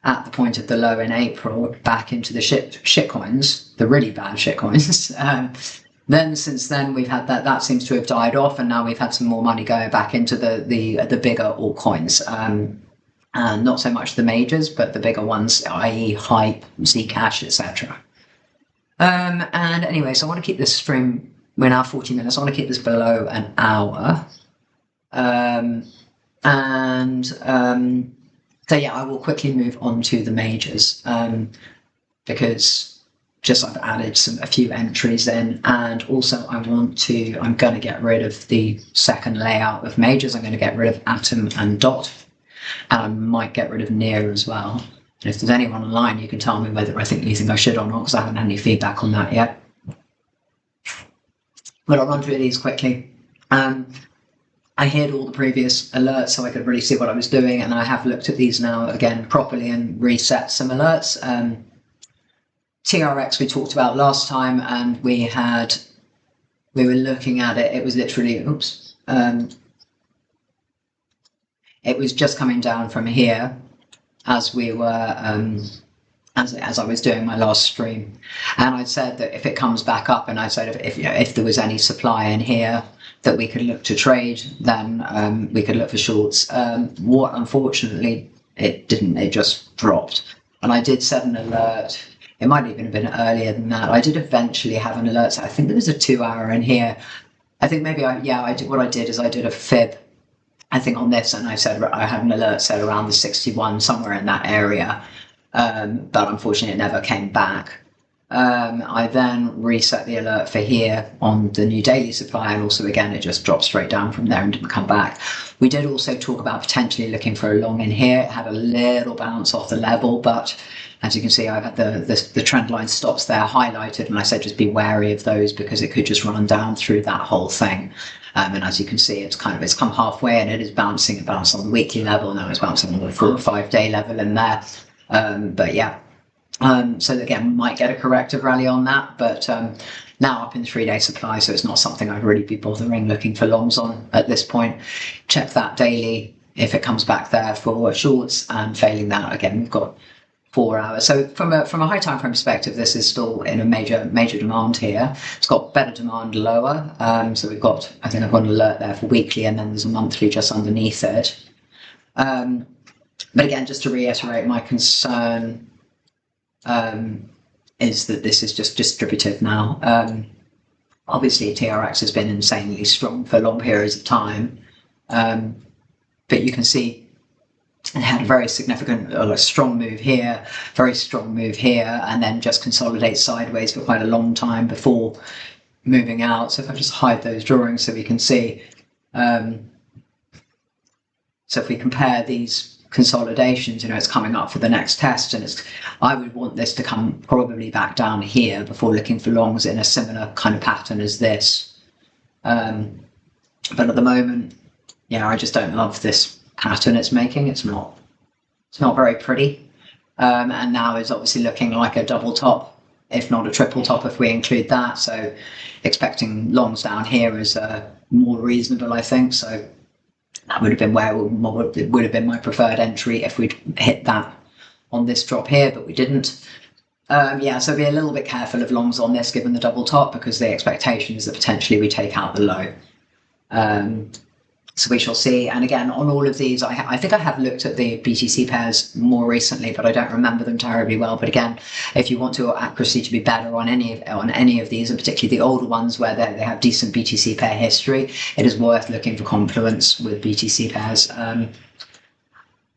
at the point of the low in April back into the shit coins, the really bad shit coins. Then since then we've had that seems to have died off, and now we've had some more money going back into the bigger altcoins, and not so much the majors, but the bigger ones, i.e. Hype, Zcash, etc. And anyway, so I want to keep this stream. We're now 40 minutes. I want to keep this below an hour. So yeah, I will quickly move on to the majors, because I've added a few entries in, and also I'm going to get rid of the second layout of majors. I'm going to get rid of Atom and Dot, and I might get rid of Near as well. And if there's anyone online, you can tell me whether you think I should or not, because I haven't had any feedback on that yet. But I'll run through these quickly. I hid all the previous alerts so I could really see what I was doing, and I have looked at these now again properly and reset some alerts. TRX we talked about last time, and we were looking at it. It was literally, it was just coming down from here as we were, as I was doing my last stream, and I said that if it comes back up, and I said if there was any supply in here that we could look to trade, then we could look for shorts. What unfortunately it didn't. It just dropped, and I did set an alert. It might even have been earlier than that. I did eventually have an alert. So I think there was a 2-hour in here. I think maybe I did. What I did is I did a fib, I think, on this, and I said I had an alert set around the 61, somewhere in that area. But unfortunately it never came back. I then reset the alert for here on the new daily supply, and also again it just dropped straight down from there and didn't come back. We did also talk about potentially looking for a long in here. It had a little bounce off the level, but as you can see, I've had the trend line stops there highlighted, and I said just be wary of those because it could just run down through that whole thing. And as you can see, it's come halfway, and it is bouncing. It bounced on the weekly level, now it's bouncing on the 4 or 5 day level in there. But yeah, so again, we might get a corrective rally on that, but now up in 3-day supply, so it's not something I'd really be bothering looking for longs on at this point. Check that daily if it comes back there for shorts, and failing that, again, we've got 4 hours. So from a high time frame perspective, this is still in a major demand here. It's got better demand lower. So we've got, I think I've got an alert there for weekly, and then there's a monthly just underneath it. But again, just to reiterate, my concern is that this is just distributive now. Obviously, TRX has been insanely strong for long periods of time, but you can see it had a very significant, strong move here, very strong move here, and then just consolidate sideways for quite a long time before moving out. So if I just hide those drawings so we can see, so if we compare these consolidations, it's coming up for the next test, and I would want this to come probably back down here before looking for longs in a similar kind of pattern as this. But at the moment, yeah, I just don't love this pattern it's making. It's not very pretty, and now is obviously looking like a double top, if not a triple top if we include that. So expecting longs down here is more reasonable, I think. So that would have been it would have been my preferred entry if we'd hit that on this drop here, but we didn't. Yeah, so be a little bit careful of longs on this given the double top, because the expectation is that potentially we take out the low. So we shall see. And again, on all of these, I think I have looked at the BTC pairs more recently, but I don't remember them terribly well. But again, if you want your accuracy to be better on any of these, and particularly the older ones where they have decent BTC pair history, it is worth looking for confluence with BTC pairs.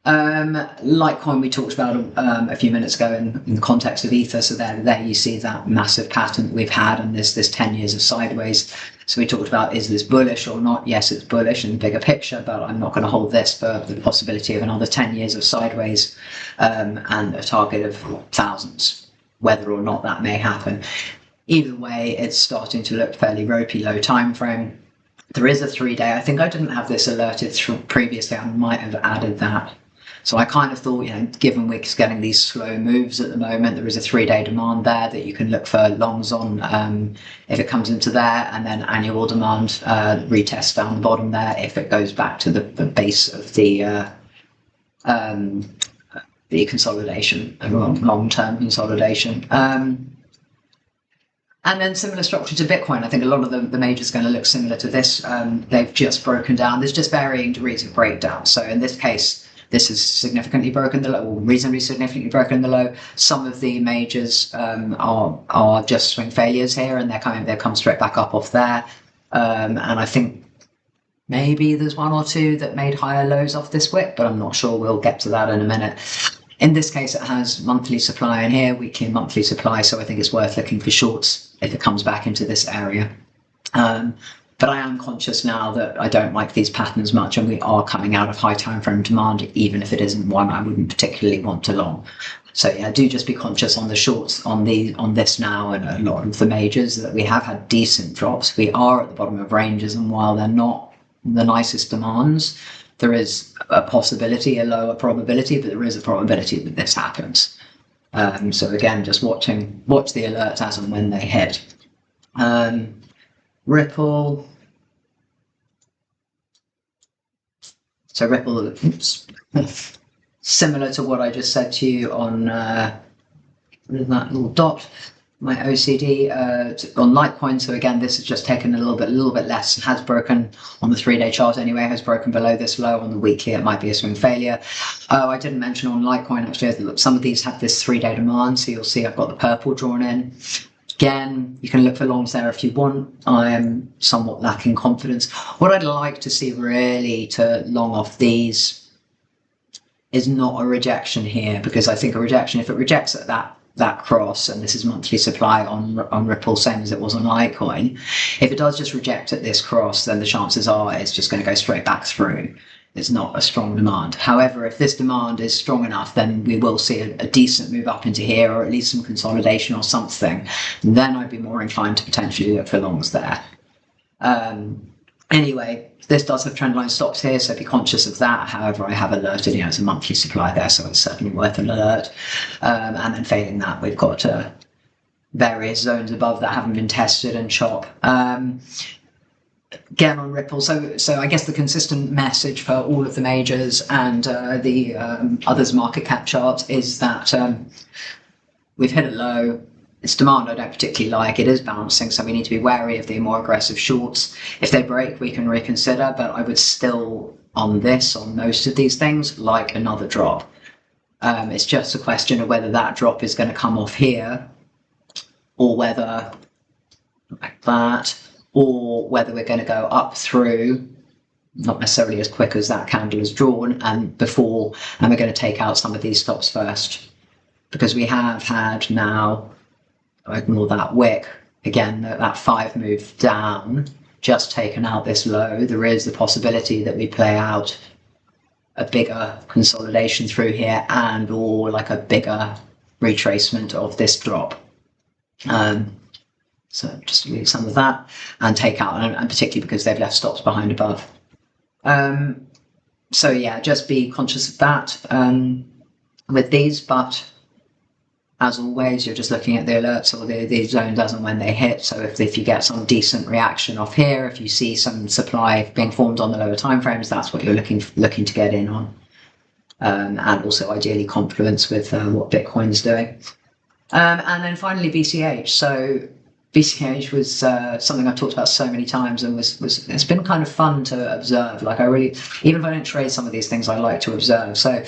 Litecoin we talked about a few minutes ago in the context of Ether. So there you see that massive pattern that we've had, and this 10 years of sideways. So we talked about, is this bullish or not? Yes, it's bullish in the bigger picture, but I'm not going to hold this for the possibility of another 10 years of sideways, and a target of thousands, whether or not that may happen. Either way, it's starting to look fairly ropey low time frame. There is a 3-day. I think I didn't have this alerted previously. I might have added that. So I kind of thought, given we're getting these slow moves at the moment, there is a 3-day demand there that you can look for longs on if it comes into there, and then annual demand retest down the bottom there if it goes back to the base of the consolidation, long-term consolidation. And then similar structure to Bitcoin. I think a lot of the majors are going to look similar to this. They've just broken down. There's just varying degrees of breakdown. So in this case, this has significantly broken the low, or reasonably significantly broken the low. Some of the majors are just swing failures here, and they've come straight back up off there. And I think maybe there's one or two that made higher lows off this wick, but I'm not sure. We'll get to that in a minute. In this case, it has monthly supply in here, weekly and monthly supply, so I think it's worth looking for shorts if it comes back into this area. But I am conscious now that I don't like these patterns much, and we are coming out of high time frame demand, even if it isn't one I wouldn't particularly want to long. So yeah, do just be conscious on the shorts on this now, and a lot of the majors that we have had decent drops. We are at the bottom of ranges, and while they're not the nicest demands, there is a possibility, a lower probability, but there is a probability that this happens. So again, just watch the alerts as and when they hit. Ripple. So Ripple, oops, similar to what I just said to you on that little dot, my OCD on Litecoin. So again, this has just taken a little bit less, has broken on the 3-day chart anyway, has broken below this low. On the weekly, it might be a swing failure. Oh, I didn't mention on Litecoin, actually, some of these have this 3-day demand. So you'll see I've got the purple drawn in. Again, you can look for longs there if you want. I am somewhat lacking confidence. What I'd like to see really to long off these is not a rejection here, because I think a rejection, if it rejects at that cross, and this is monthly supply on Ripple, same as it was on Litecoin, if it does just reject at this cross, then the chances are it's just going to go straight back through. It's not a strong demand. However, if this demand is strong enough, then we will see a decent move up into here, or at least some consolidation or something. And then I'd be more inclined to potentially look for longs there. Anyway, this does have trendline stops here, so be conscious of that. However, I have alerted, it's a monthly supply there, so it's certainly worth an alert. And then failing that, we've got various zones above that haven't been tested and chop. Again on Ripple, so I guess the consistent message for all of the majors and the others market cap charts is that we've hit a low. It's demand I don't particularly like. It is bouncing, so we need to be wary of the more aggressive shorts. If they break, we can reconsider, but I would still, on most of these things, like another drop. It's just a question of whether that drop is going to come off here, or whether, like that, or whether we're going to go up through, not necessarily as quick as that candle is drawn, and we're going to take out some of these stops first. Because we have had now, ignore that wick, again, that 5 move down, just taken out this low. There is the possibility that we play out a bigger consolidation through here, and or like a bigger retracement of this drop. So just leave some of that and take out, and particularly because they've left stops behind above. So yeah, just be conscious of that with these, but as always, you're just looking at the alerts or the zones as and when they hit. So if you get some decent reaction off here, if you see some supply being formed on the lower timeframes, that's what you're looking to get in on. And also ideally confluence with what Bitcoin's doing. And then finally BCH. So BCH was something I've talked about so many times, and it's been kind of fun to observe. Like even if I don't trade some of these things, I like to observe. So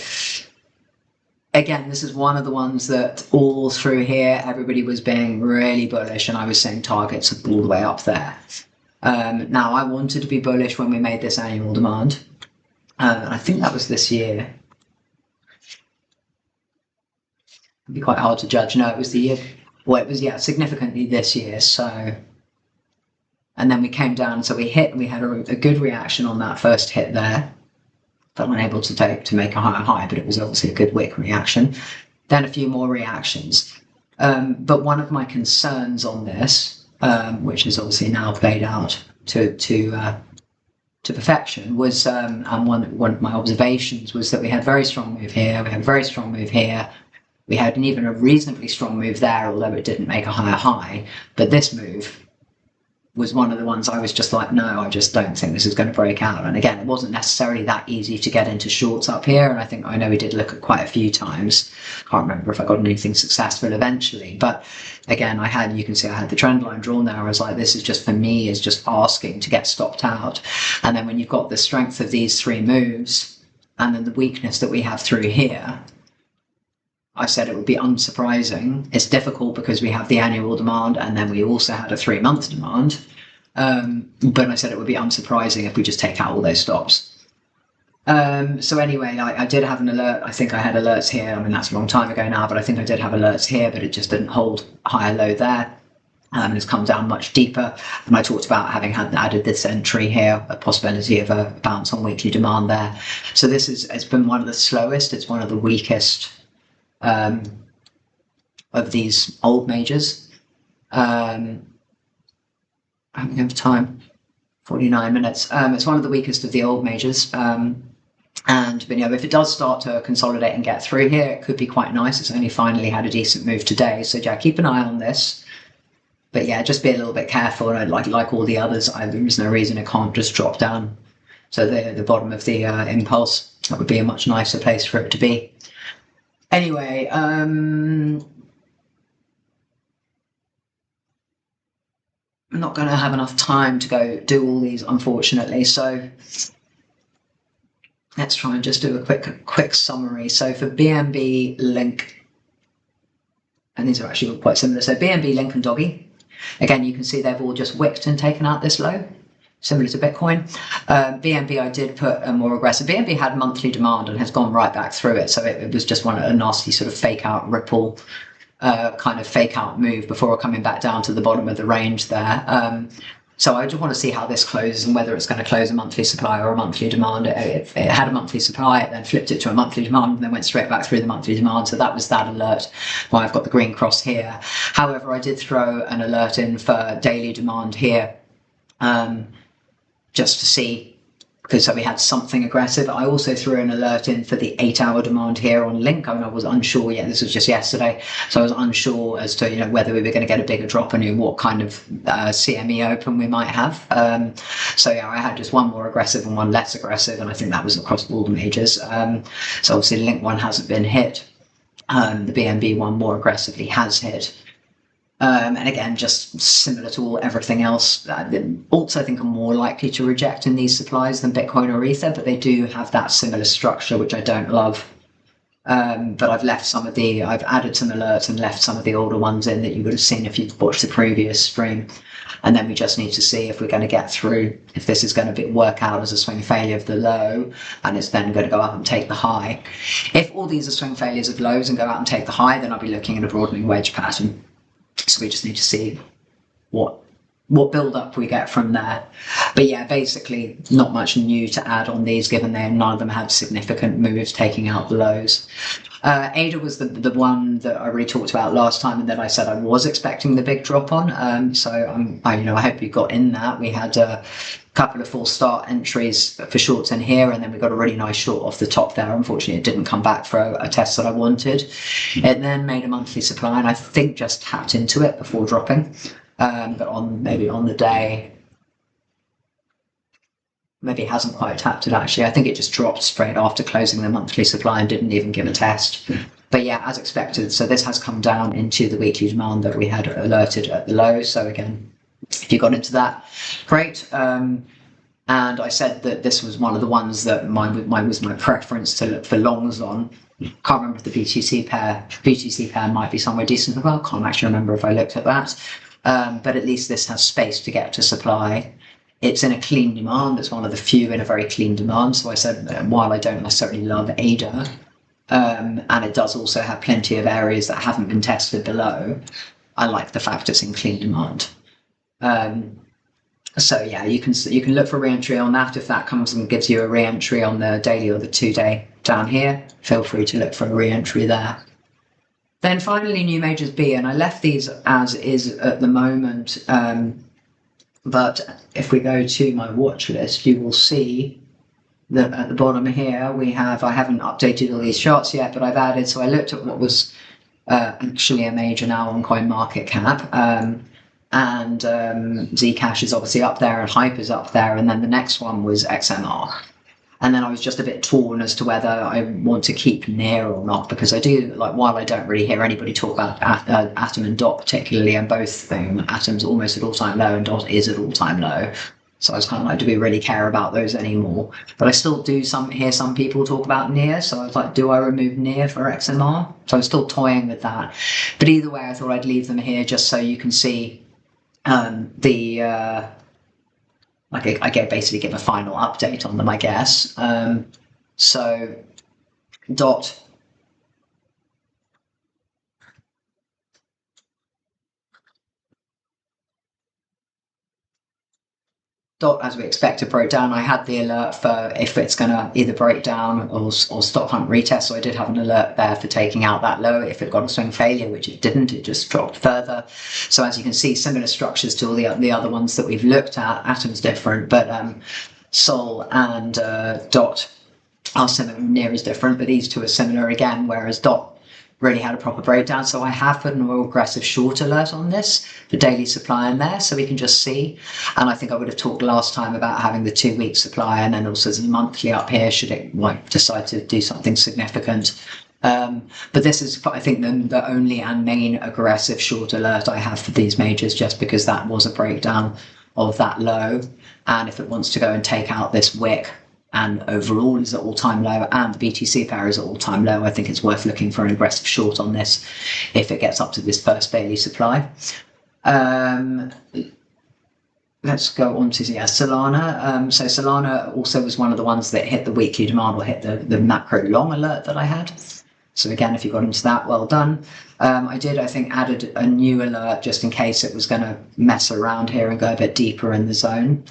again, this is one of the ones that all through here, everybody was being really bullish, and I was seeing targets all the way up there. Now, I wanted to be bullish when we made this annual demand. I think that was this year. It'd be quite hard to judge. No, it was the year. Well, it was, yeah, significantly this year. So, and then we came down, so we hit, and we had a good reaction on that first hit there. But unable to make a higher high, but it was obviously a good wick reaction. Then a few more reactions. But one of my concerns on this, which is obviously now played out to perfection, was and one of my observations was that we had very strong move here, we had a very strong move here, we had even a reasonably strong move there, although it didn't make a higher high. But this move was one of the ones I was just like, no, I just don't think this is going to break out. And again, it wasn't necessarily that easy to get into shorts up here, and I know we did look at quite a few times. Can't remember if I got anything successful eventually, but again, you can see I had the trend line drawn there. I was like, this is just, for me, is just asking to get stopped out. And then when you've got the strength of these 3 moves and then the weakness that we have through here, I said it would be unsurprising. It's difficult because we have the annual demand, and then we also had a 3-month demand. But I said it would be unsurprising if we just take out all those stops. So anyway, I did have an alert. I think I had alerts here. I mean, that's a long time ago now, but I think I did have alerts here, but it just didn't hold higher low there. It's come down much deeper. And I talked about having added this entry here, a possibility of a bounce on weekly demand there. So this it's been one of the slowest. It's one of the weakest of these old majors. How many of time? 49 minutes. It's one of the weakest of the old majors. But if it does start to consolidate and get through here, it could be quite nice. It's only finally had a decent move today. So yeah, keep an eye on this. But yeah, just be a little bit careful. Like all the others, there is no reason it can't just drop down. So the bottom of the impulse, that would be a much nicer place for it to be. Anyway, I'm not going to have enough time to go do all these, unfortunately. So let's try and just do a quick summary. So for BNB, Link, and these are actually quite similar. So BNB, Link, and Doggy. Again, you can see they've all just wicked and taken out this low, similar to Bitcoin. BNB, I did put a more aggressive. BNB had monthly demand and has gone right back through it. So it was just a nasty sort of fake out ripple, kind of fake out move before coming back down to the bottom of the range there. So I just want to see how this closes and whether it's going to close a monthly supply or a monthly demand. It had a monthly supply, it then flipped it to a monthly demand and then went straight back through the monthly demand. So that was that alert why I've got the green cross here. However, I did throw an alert in for daily demand here just to see, because so we had something aggressive. I also threw an alert in for the 8-hour demand here on Link. I mean, I was unsure yet. This was just yesterday, so I was unsure as to whether we were going to get a bigger drop and what kind of CME open we might have. So yeah, I had just one more aggressive and one less aggressive, and I think that was across all the majors. So obviously, the Link one hasn't been hit. The BNB one more aggressively has hit. And again, just similar to everything else, alts I think are more likely to reject in these supplies than Bitcoin or Ether, but they do have that similar structure, which I don't love. But I've added some alerts and left some of the older ones in that you would have seen if you'd watched the previous stream. And then we just need to see if we're going to get through, if this is going to work out as a swing failure of the low, and it's then going to go up and take the high. If all these are swing failures of lows and go out and take the high, then I'll be looking at a broadening wedge pattern. So we just need to see what build up we get from there. But yeah, basically not much new to add on these, given none of them had significant moves taking out the lows. ADA was the one that I really talked about last time, and then I said I was expecting the big drop on. So I hope you got in that. We had a couple of full start entries for shorts in here, and then we got a really nice short off the top there. Unfortunately, it didn't come back for a test that I wanted. It then made a monthly supply, and I think just tapped into it before dropping. But maybe on the day, maybe it hasn't quite tapped it actually. I think it just dropped straight after closing the monthly supply and didn't even give a test. But yeah, as expected, so this has come down into the weekly demand that we had alerted at the low. So again, if you got into that, great. And I said that this was one of the ones that mine was my preference to look for longs on. Can't remember if the BTC pair might be somewhere decent as well. Can't actually remember if I looked at that. But at least this has space to get to supply. It's in a clean demand. It's one of the few in a very clean demand. So I said, while I don't necessarily love ADA, and it does also have plenty of areas that haven't been tested below, I like the fact it's in clean demand. So yeah, you can look for re-entry on that. If that comes and gives you a re-entry on the daily or the 2-day down here, feel free to look for a re-entry there. Then finally, new majors B, and I left these as is at the moment. But if we go to my watch list, you will see that at the bottom here we have, I haven't updated all these charts yet, but I've added, so I looked at what was actually a major now on CoinMarketCap. And Zcash is obviously up there and Hype is up there, and then the next one was XMR. And then I was just a bit torn as to whether I want to keep near or not, because I do, while I don't really hear anybody talk about Atom and Dot particularly, and both Atom's almost at all-time low and Dot is at all-time low. So I was kind of like, do we really care about those anymore? But I still do hear some people talk about near, so I was like, do I remove near for XMR? So I'm still toying with that. But either way, I thought I'd leave them here just so you can see I basically give a final update on them, I guess. So Dot. Dot, as we expected, broke down. I had the alert for if it's going to either break down or stop hunt retest. So I did have an alert there for taking out that low. If it got a swing failure, which it didn't, it just dropped further. So as you can see, similar structures to all the other ones that we've looked at. Atom's different, but Sol and Dot are similar. Near is different, but these two are similar again, whereas Dot really had a proper breakdown. So I have put an oil aggressive short alert on this, the daily supply in there, so we can just see. And I think I would have talked last time about having the 2-week supply and then also the monthly up here should it decide to do something significant. But this is, I think, the only and main aggressive short alert I have for these majors, just because that was a breakdown of that low. And if it wants to go and take out this wick, and overall is at all-time low, and the BTC pair is at all-time low, I think it's worth looking for an aggressive short on this if it gets up to this first daily supply. Let's go on to Solana. So Solana also was one of the ones that hit the weekly demand or hit the macro long alert that I had. So again, if you got into that, well done. I think, added a new alert just in case it was going to mess around here and go a bit deeper in the zone.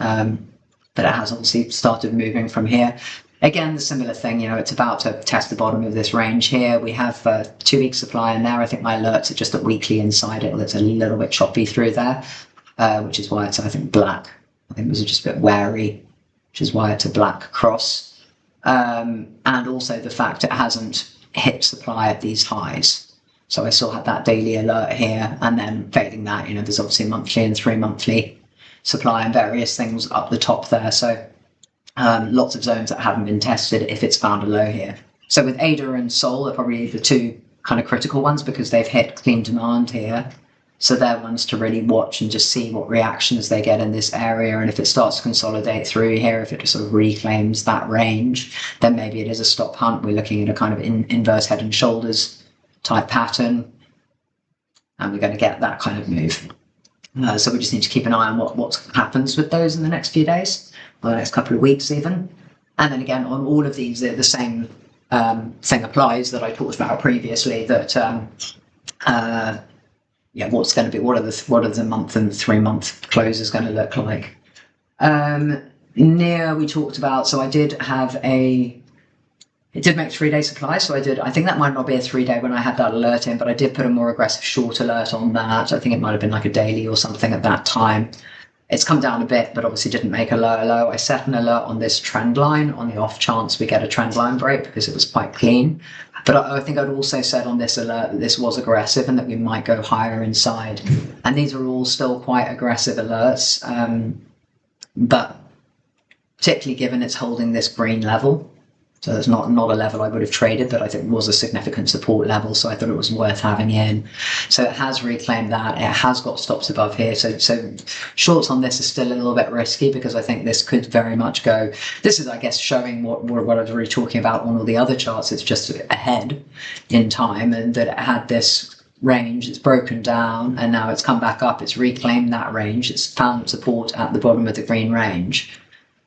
But it has obviously started moving from here. Again, the similar thing, it's about to test the bottom of this range here. We have 2-week supply in there. I think my alerts are just at weekly inside it. It's a little bit choppy through there, which is why it's, I think, black. I think it was just a bit wary, which is why it's a black cross. And also the fact it hasn't hit supply at these highs. So I still had that daily alert here, and then failing that, there's obviously monthly and 3-monthly supply and various things up the top there. So lots of zones that haven't been tested if it's found a low here. So with ADA and Sol are probably the two kind of critical ones because they've hit clean demand here. So they're ones to really watch and just see what reactions they get in this area. And if it starts to consolidate through here, if it just sort of reclaims that range, then maybe it is a stop hunt. We're looking at a kind of inverse head and shoulders type pattern. And we're going to get that kind of move. So we just need to keep an eye on what happens with those in the next few days, or the next couple of weeks even. And then again, on all of these, the same thing applies that I talked about previously, that what's going to be, what are the month and 3-month closes going to look like. Near we talked about, so I did have it did make 3-day supply, so I think that might not be a 3-day when I had that alert in, but I did put a more aggressive short alert on that. I think it might have been like a daily or something at that time. It's come down a bit, but obviously didn't make a lower low. I set an alert on this trend line on the off chance we get a trend line break because it was quite clean. But I think I'd also said on this alert that this was aggressive and that we might go higher inside. And these are all still quite aggressive alerts, but particularly given it's holding this green level. So it's not a level I would have traded, but I think was a significant support level, so I thought it was worth having in. So it has reclaimed that. It has got stops above here. So shorts on this is still a little bit risky because I think this could very much go. This is, I guess, showing what I was already talking about on all the other charts. It's just ahead in time, and that it had this range. It's broken down, and now it's come back up. It's reclaimed that range. It's found support at the bottom of the green range.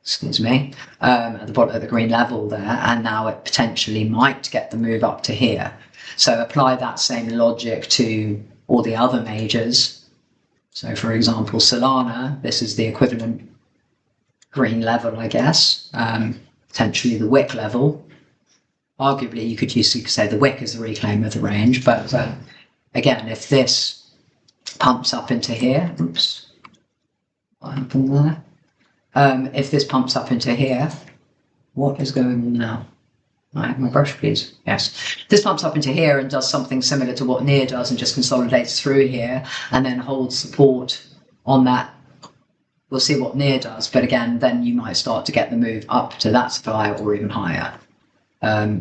Excuse me, at the bottom of the green level there, and now it potentially might get the move up to here. So apply that same logic to all the other majors. So for example, Solana, this is the equivalent green level, I guess, potentially the wick level. Arguably, you could say the wick is the reclaim of the range, but again, if this pumps up into here, oops, what happened there? If this pumps up into here, what is going on now? I have my brush, please. Yes. This pumps up into here and does something similar to what near does and just consolidates through here and then holds support on that. We'll see what near does, but again, then you might start to get the move up to that supply or even higher.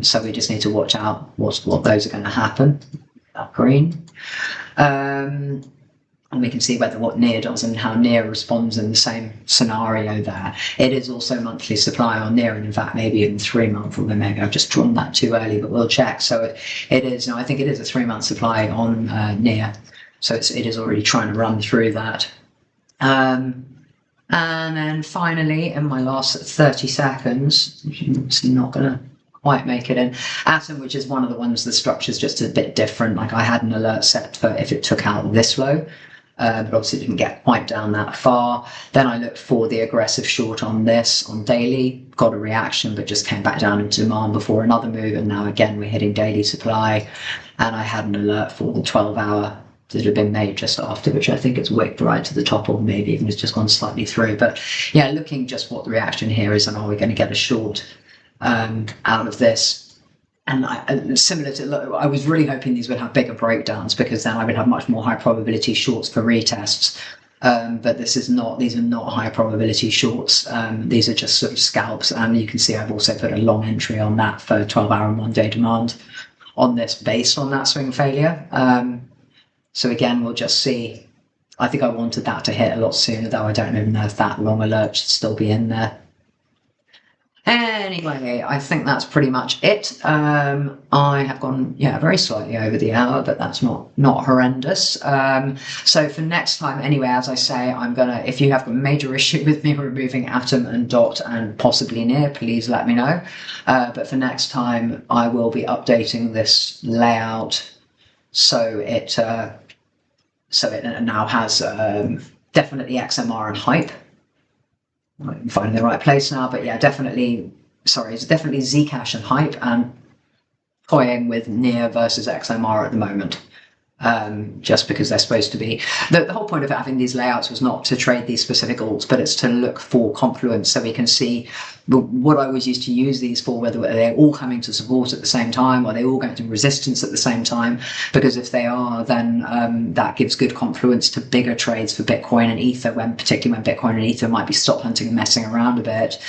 So we just need to watch out what those are going to happen. That green. And we can see what near does and how near responds in the same scenario there. It is also monthly supply on near, and in fact maybe even 3-month, although maybe I've just drawn that too early, but we'll check. So it is, I think it is a 3-month supply on near, so it is already trying to run through that. And then finally, in my last 30 seconds, it's not going to quite make it in. Atom, which is one of the ones, the structure's just a bit different. Like I had an alert set for if it took out this low. but obviously didn't get quite down that far. Then I looked for the aggressive short on this on daily, got a reaction, but just came back down into demand before another move. And now again, we're hitting daily supply. And I had an alert for the 12-hour that had been made just after, which I think it's wicked right to the top, or maybe even it's just gone slightly through. But yeah, looking just what the reaction here is, and are we going to get a short out of this? And similar to, I was really hoping these would have bigger breakdowns, because then I would have much more high probability shorts for retests. But these are not high probability shorts. These are just sort of scalps. And you can see I've also put a long entry on that for 12-hour and 1-day demand on this based on that swing failure. So again, we'll just see. I think I wanted that to hit a lot sooner, though. I don't even know if that long alert should still be in there. Anyway, I think that's pretty much it. I have gone, very slightly over the hour, but that's not horrendous. So for next time, anyway, as I say, I'm gonna, if you have a major issue with me removing atom and dot and possibly near, please let me know. But for next time, I will be updating this layout so it now has definitely XMR and hype. I'm finding the right place now, but yeah, it's definitely Zcash and hype, and toying with near versus XMR at the moment. Just because they're supposed to be. The whole point of having these layouts was not to trade these specific alts, but it's to look for confluence, so we can see what I was used to use these for, whether they're all coming to support at the same time, or they all going to resistance at the same time. Because if they are, then that gives good confluence to bigger trades for Bitcoin and Ether, particularly when Bitcoin and Ether might be stop hunting and messing around a bit.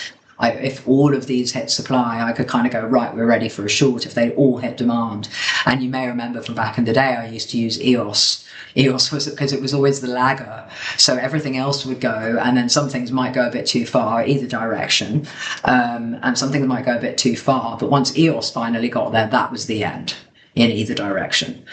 If all of these hit supply, I could kind of go, right, we're ready for a short if they all hit demand. And you may remember from back in the day, I used to use EOS. EOS was because it was always the lagger. So everything else would go, and then some things might go a bit too far, either direction, and some things might go a bit too far. But once EOS finally got there, that was the end in either direction.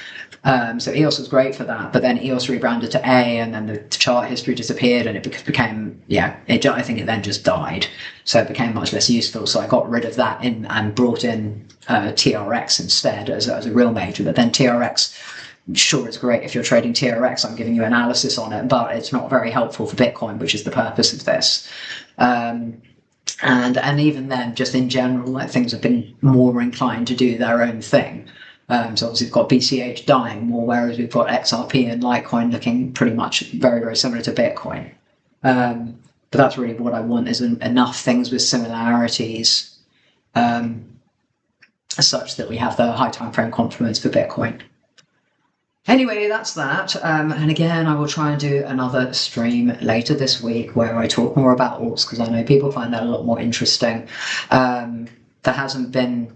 So EOS was great for that, but then EOS rebranded to A, and then the chart history disappeared, and it became, I think it then just died. So it became much less useful. So I got rid of that and brought in TRX instead as a real major. But then TRX, sure, it's great if you're trading TRX. I'm giving you analysis on it, but it's not very helpful for Bitcoin, which is the purpose of this. And even then, just in general, things have been more inclined to do their own thing. So obviously we've got BCH dying more, whereas we've got XRP and Litecoin looking pretty much very, very similar to Bitcoin. But that's really what I want, is enough things with similarities such that we have the high time frame confluence for Bitcoin. Anyway, that's that. And again, I will try and do another stream later this week where I talk more about alts, because I know people find that a lot more interesting. There hasn't been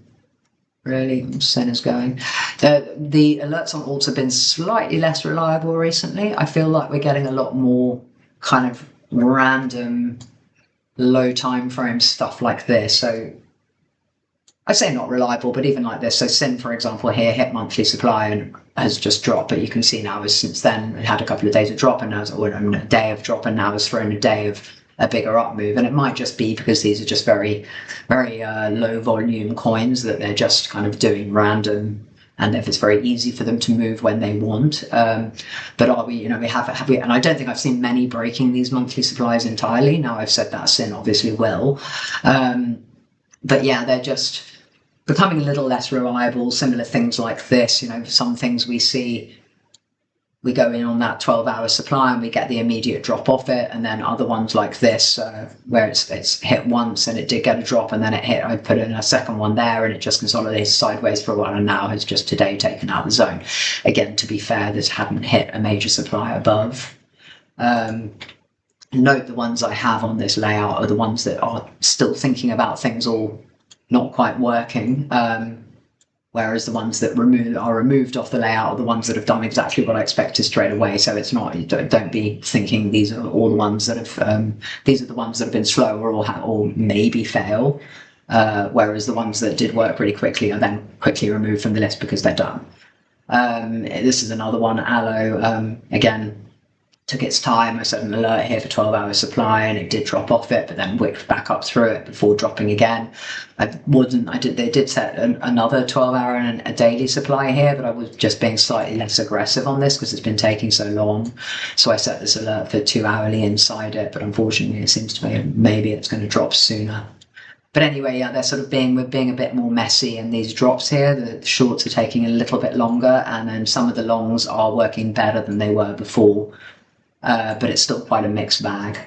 really, Sen is going. The alerts on alts have been slightly less reliable recently. I feel like we're getting a lot more kind of random low time frame stuff like this. So I say not reliable, but even like this. So Sin, for example, here hit monthly supply and has just dropped, but you can see now since then it had a couple of days of drop, and now a day of drop, and now has thrown a day of a bigger up move. And it might just be because these are just very, very low volume coins that they're just kind of doing random, and if it's very easy for them to move when they want. But are we, we have we, and I don't think I've seen many breaking these monthly supplies entirely. Now I've said that, Sin obviously will. But yeah, they're just becoming a little less reliable. Similar things like this, some things we see, we go in on that 12-hour supply and we get the immediate drop off it, and then other ones like this where it's hit once and it did get a drop, and then I put in a second one there and it just consolidated sideways for a while, and now has just today taken out the zone. Again, to be fair, this hadn't hit a major supply above. Note the ones I have on this layout are the ones that are still thinking about things all not quite working. Whereas the ones that are removed off the layout are the ones that have done exactly what I expected straight away. So it's not, don't be thinking these are all the ones that have, these are the ones that have been slower or maybe fail. Whereas the ones that did work really quickly are then quickly removed from the list because they're done. This is another one, Allo, again, took its time. I set an alert here for 12 hours supply, and it did drop off it, but then whipped back up through it before dropping again. They did set another 12-hour and a daily supply here, but I was just being slightly less aggressive on this because it's been taking so long. So I set this alert for 2-hourly inside it, but unfortunately it seems to be maybe it's going to drop sooner. But anyway, yeah, we're being a bit more messy in these drops here. The shorts are taking a little bit longer, and then some of the longs are working better than they were before. But it's still quite a mixed bag.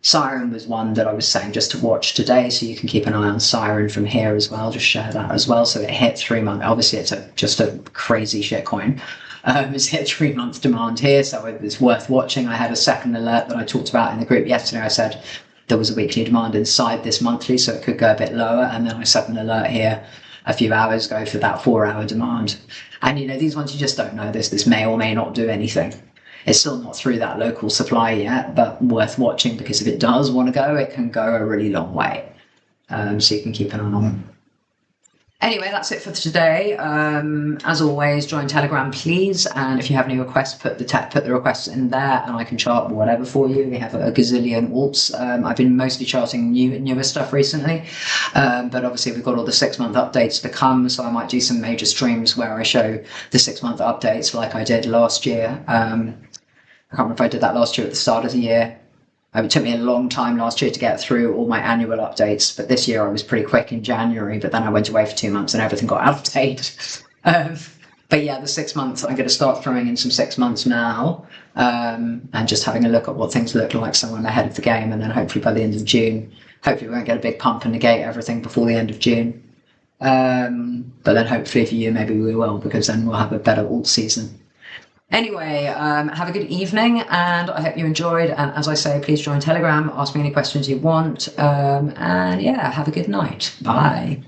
Siren was one that I was saying just to watch today, so you can keep an eye on Siren from here as well. Just share that as well. So it hit 3 months. Obviously, it's just a crazy shitcoin. It's hit 3 month demand here, so it was worth watching. I had a second alert that I talked about in the group yesterday. I said there was a weekly demand inside this monthly, so it could go a bit lower. And then I set an alert here a few hours ago for that 4-hour demand. And these ones, you just don't know this. This may or may not do anything. It's still not through that local supply yet, but worth watching, because if it does want to go, it can go a really long way. So you can keep an eye on it. Anyway, that's it for today. As always, join Telegram, please. And if you have any requests, put the requests in there, and I can chart whatever for you. We have a gazillion alts. I've been mostly charting newer stuff recently, but obviously we've got all the 6-month updates to come. So I might do some major streams where I show the 6-month updates, like I did last year. I can't remember if I did that last year at the start of the year. It took me a long time last year to get through all my annual updates, but this year I was pretty quick in January, but then I went away for 2 months and everything got out of date. But yeah, the 6 months, I'm going to start throwing in some 6 months now, and just having a look at what things look like, so I'm ahead of the game, and then hopefully by the end of June, hopefully we won't get a big pump and negate everything before the end of June. But then hopefully for you, maybe we will, because then we'll have a better alt season. Anyway, have a good evening, and I hope you enjoyed. And as I say, please join Telegram, ask me any questions you want, and yeah, have a good night. Bye.